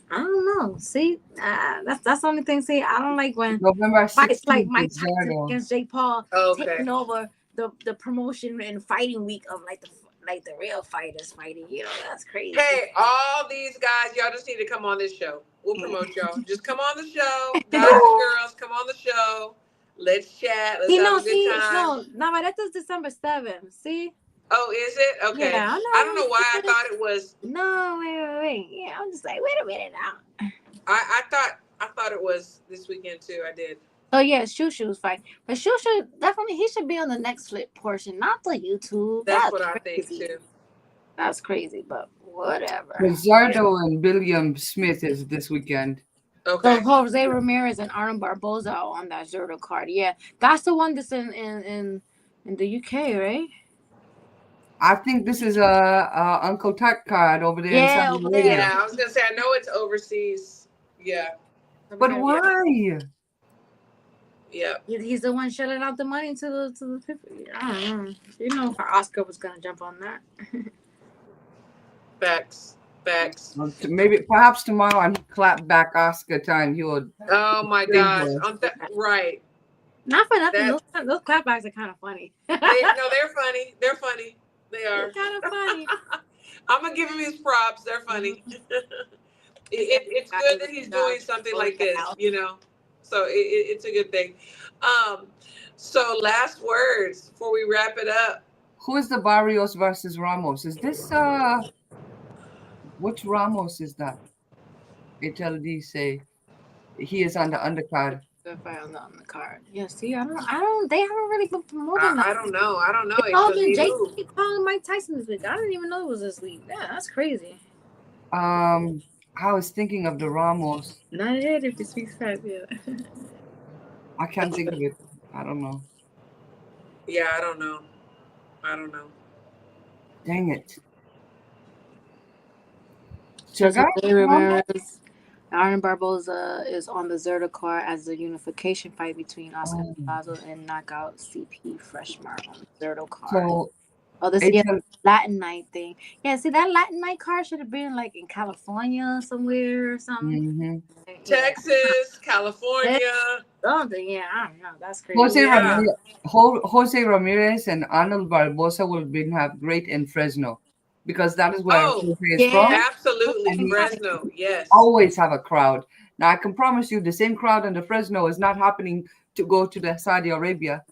Speaker 3: I don't know. See, that's the only thing. See, I don't like when
Speaker 4: November
Speaker 3: fights like
Speaker 4: 16th
Speaker 3: Mike
Speaker 4: is
Speaker 3: Tyson
Speaker 4: Zardo.
Speaker 3: against Jake Paul
Speaker 2: Okay.
Speaker 3: taking over the promotion and fighting week of like the real fighters fighting. That's crazy.
Speaker 2: Hey, all these guys, y'all just need to come on this show. We'll promote y'all. Just come on the show. Guys and girls, come on the show. Let's chat. Let's have a good time.
Speaker 3: No, Navarrete is December 7th. See?
Speaker 2: Oh, is it? Okay.
Speaker 3: Yeah,
Speaker 2: I don't know why I thought it was.
Speaker 3: No, wait. Yeah, I'm just like, wait a minute now.
Speaker 2: I thought it was this weekend too. I did.
Speaker 3: Oh yeah, Shushu's fight. But Shushu definitely he should be on the next flip portion, not the YouTube.
Speaker 2: That's what I think too.
Speaker 3: That's crazy, but whatever.
Speaker 4: Zardo and William Smith is this weekend.
Speaker 2: Okay.
Speaker 3: So Jose Ramirez and Arnold Barboza are on that Zerto card. Yeah, that's the one that's in the UK, right?
Speaker 4: I think this is a Uncle Tuck card over there in Saudi
Speaker 3: over there.
Speaker 4: Arabia.
Speaker 2: Yeah, I was gonna say I know it's overseas. Yeah.
Speaker 4: But why?
Speaker 2: Yeah.
Speaker 3: He's the one shelling out the money to the people. I don't know. You know, if Oscar was gonna jump on that.
Speaker 2: Facts.
Speaker 4: Maybe perhaps tomorrow on clap back Oscar time he would.
Speaker 2: Oh my gosh. Right.
Speaker 3: Not for nothing. Those clapbacks are kind of funny.
Speaker 2: They're funny. They're funny. They are.
Speaker 3: They're kind of funny.
Speaker 2: I'm gonna give him his props. They're funny. It's good that he's doing something like this, So it's a good thing. So last words before we wrap it up.
Speaker 4: Who is the Barrios versus Ramos? Is this which Ramos is that? HLD say he is on the undercard.
Speaker 3: Good fight on the card. Yeah, see, I don't. They haven't really been promoting that.
Speaker 2: I don't know.
Speaker 3: Jake calling Mike Tyson this week. I didn't even know it was this week. Yeah, that's crazy.
Speaker 4: I was thinking of the Ramos.
Speaker 3: Not yet if he speaks fast, yeah.
Speaker 4: I can't think of it. I don't know.
Speaker 2: Yeah, I don't know.
Speaker 4: Dang it.
Speaker 3: Arnold Barboza is on the Zerto card as the unification fight between Oscar Pazzo and knockout CP Freshmar on the Zerto card. This is Latin night thing. Yeah, see that Latin night card should have been like in California somewhere or something.
Speaker 4: Mm-hmm.
Speaker 2: Texas, California.
Speaker 3: Something, yeah, I don't know. That's crazy.
Speaker 4: Jose Ramirez and Arnold Barboza will have great in Fresno. Because that is where Jose is from.
Speaker 2: Absolutely. Fresno, yes.
Speaker 4: Always have a crowd. Now, I can promise you the same crowd in the Fresno is not happening to go to the Saudi Arabia.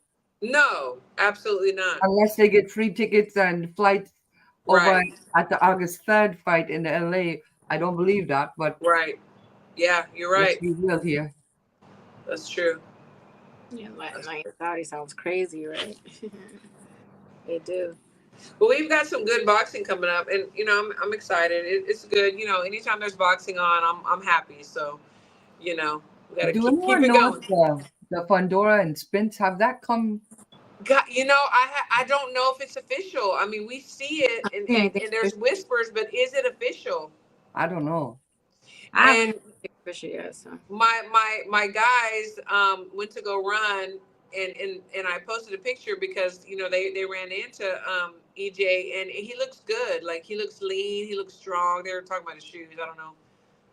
Speaker 2: No, absolutely not.
Speaker 4: Unless they get free tickets and flights over at the August 3rd fight in the LA. I don't believe that, but...
Speaker 2: Right. Yeah, you're right.
Speaker 4: We will here.
Speaker 2: That's true.
Speaker 3: Yeah, Saudi sounds crazy, right? They do.
Speaker 2: But we've got some good boxing coming up, and I'm excited. It's good. Anytime there's boxing on, I'm happy. So, we gotta keep it going.
Speaker 4: The Fundora and Spence, have that come?
Speaker 2: God, I don't know if it's official. I mean, we see it, and there's whispers, but is it official?
Speaker 4: I don't know.
Speaker 2: And my guys went to go run. And I posted a picture because they ran into EJ and he looks good. Like he looks lean, he looks strong. They were talking about his shoes. I don't know.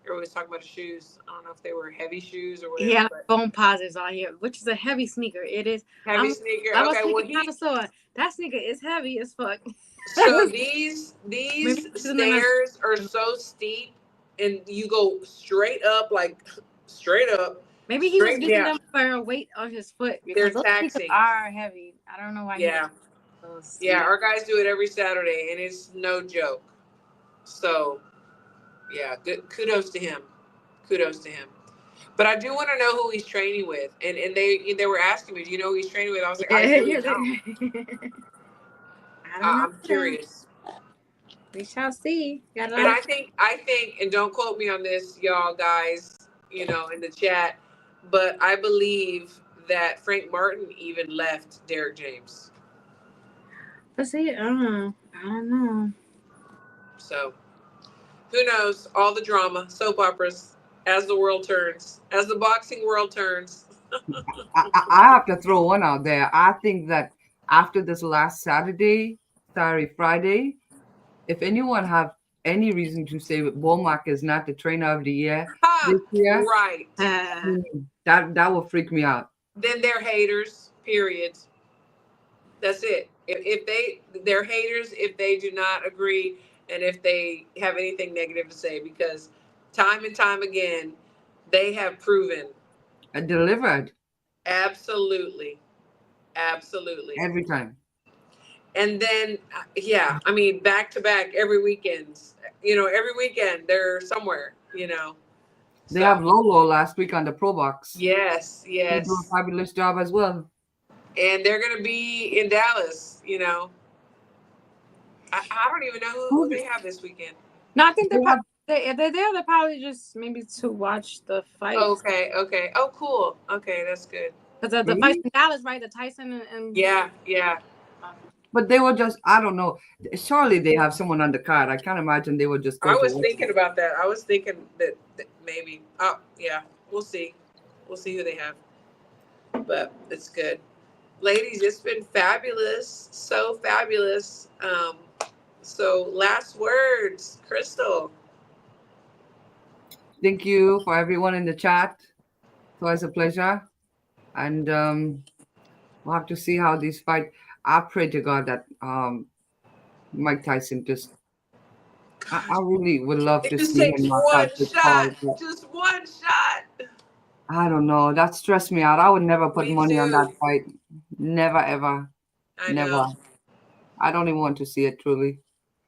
Speaker 2: Everybody's talking about his shoes. I don't know if they were heavy shoes or whatever.
Speaker 3: Yeah, foam positives on here, which is a heavy sneaker. It is
Speaker 2: heavy sneaker.
Speaker 3: That sneaker is heavy as fuck.
Speaker 2: So these stairs are so steep, and you go straight up.
Speaker 3: Maybe he was using them for a weight on his foot because those
Speaker 2: taxing.
Speaker 3: Are heavy. I don't know why.
Speaker 2: Yeah, our guys do it every Saturday, and it's no joke. So, yeah, good. Kudos to him. But I do want to know who he's training with, and they were asking me, do you know who he's training with? I was like, I don't know. I'm curious.
Speaker 3: We shall see. Got a
Speaker 2: And
Speaker 3: lot
Speaker 2: I think, and don't quote me on this, y'all guys, in the chat, but I believe that Frank Martin even left Derek James.
Speaker 3: But see, I don't know.
Speaker 2: So who knows? All the drama, soap operas, as the world turns, as the boxing world turns.
Speaker 4: I have to throw one out there. I think that after this last Friday, if anyone have any reason to say Womack is not the trainer of the year
Speaker 2: Ha!
Speaker 4: this year,
Speaker 2: Right.
Speaker 4: that will freak me out.
Speaker 2: Then they're haters. Period. That's it. They're haters if they do not agree and if they have anything negative to say, because time and time again they have proven
Speaker 4: Delivered
Speaker 2: absolutely
Speaker 4: every time.
Speaker 2: And then I mean, back to back every weekend. Every weekend they're somewhere.
Speaker 4: They
Speaker 2: So,
Speaker 4: have Lolo last week on the Pro Box.
Speaker 2: yes
Speaker 4: They do a fabulous job as well.
Speaker 2: And they're gonna be in Dallas. I don't even know who they have this weekend.
Speaker 3: No, I think if they're there, they're probably just maybe to watch the fight.
Speaker 2: Okay. Oh, cool. Okay, that's good.
Speaker 3: Because the fight in Dallas, right? The Tyson and
Speaker 2: Yeah.
Speaker 4: But they were just, I don't know. Surely they have someone on the card. I can't imagine they would just go.
Speaker 2: I was thinking about that. I was thinking that maybe. Oh, yeah. We'll see. We'll see who they have. But it's good. Ladies, it's been fabulous. So fabulous. So last words, Crystal.
Speaker 4: Thank you for everyone in the chat. It was a pleasure. And we'll have to see how this fight. I pray to God that Mike Tyson just. I really would love to see him knock out this Paul.
Speaker 2: Just one shot.
Speaker 4: I don't know. That stressed me out. I would never put
Speaker 2: Me
Speaker 4: money on
Speaker 2: too.
Speaker 4: that fight. Never, ever.
Speaker 2: I
Speaker 4: Never.
Speaker 2: know.
Speaker 4: I don't even want to see it, truly.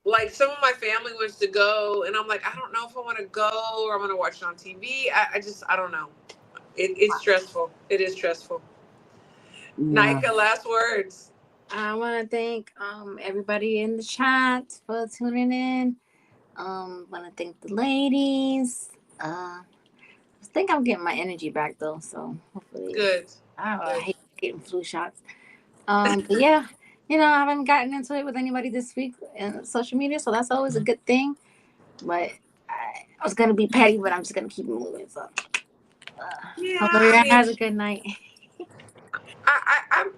Speaker 2: Like, some of my family wants to go, and I'm like, I don't know if I want to go or I'm going to watch it on TV. I don't know. It's stressful. It is stressful.
Speaker 4: Yeah.
Speaker 2: Nika, last words.
Speaker 3: I want to thank everybody in the chat for tuning in. Want to thank the ladies. I think I'm getting my energy back though, so hopefully.
Speaker 2: Good.
Speaker 3: I hate getting flu shots. But yeah, I haven't gotten into it with anybody this week in social media, so that's always a good thing. But I was gonna be petty, but I'm just gonna keep it moving. So hope everyone has a good night.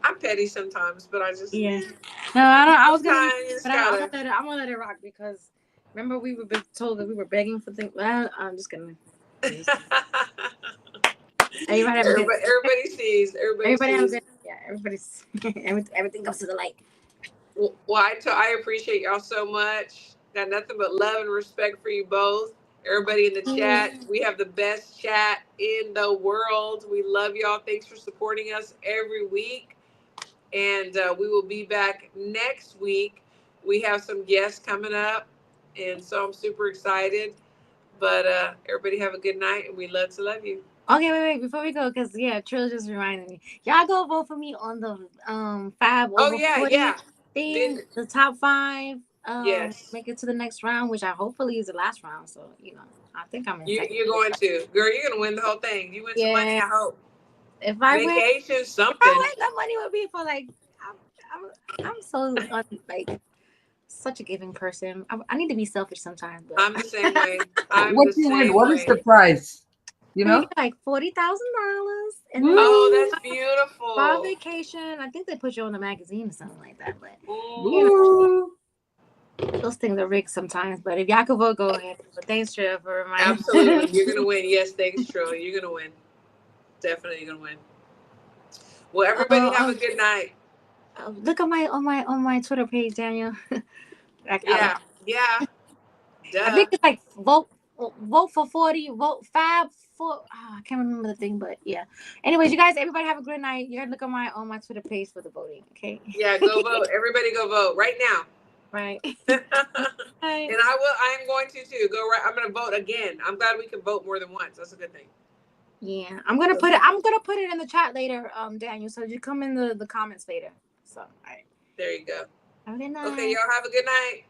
Speaker 2: I'm petty sometimes, but I just
Speaker 3: No, I don't. I was gonna, but I'm gonna let it rock because remember we were told that we were begging for things. Well, I'm just gonna.
Speaker 2: Everybody sees. Everybody sees.
Speaker 3: Everybody's everything goes to the light.
Speaker 2: Well, I appreciate y'all so much. Got nothing but love and respect for you both. Everybody in the chat. We have the best chat in the world. We love y'all. Thanks for supporting us every week. And we will be back next week. We have some guests coming up. And so I'm super excited. But everybody have a good night. And we love to love you.
Speaker 3: Okay, wait. Before we go, because, Trill just reminded me. Y'all go vote for me on the 5 over 40 thing, the top 5.
Speaker 2: Yes.
Speaker 3: Make it to the next round, which I hopefully is the last round. So, I think I'm in
Speaker 2: You're going to. Girl, you're going to win the whole thing. You win some money, I hope.
Speaker 3: If I
Speaker 2: Vacation, something.
Speaker 3: If I win, that money would be for, I'm so, such a giving person. I need to be selfish sometimes. But
Speaker 2: I'm the same way.
Speaker 4: What is the prize?
Speaker 3: Like $40,000.
Speaker 2: Oh, that's beautiful.
Speaker 3: For vacation. I think they put you on the magazine or something like that. But those things are rigged sometimes. But if y'all could vote, go ahead. But thanks, Trill, for reminding me.
Speaker 2: Absolutely. You're going to win. Yes, thanks, Trill. You're going to win. Definitely going to win. Well, everybody have a good night.
Speaker 3: Look on my Twitter page, Daniel.
Speaker 2: Yeah. Duh.
Speaker 3: I think it's like vote for 40, vote Fab for. I can't remember the thing, but yeah. Anyways, you guys, everybody have a good night. You gotta look on my Twitter page for the voting. Okay.
Speaker 2: Yeah, go vote. Everybody go vote right now.
Speaker 3: Right.
Speaker 2: And I'm going to too. Go right. I'm going to vote again. I'm glad we can vote more than once. That's a good thing.
Speaker 3: Yeah, I'm gonna put it in the chat later, Daniel. So you come in the comments later. So all right.
Speaker 2: There you go.
Speaker 3: Have a good night.
Speaker 2: Okay, y'all have a good night.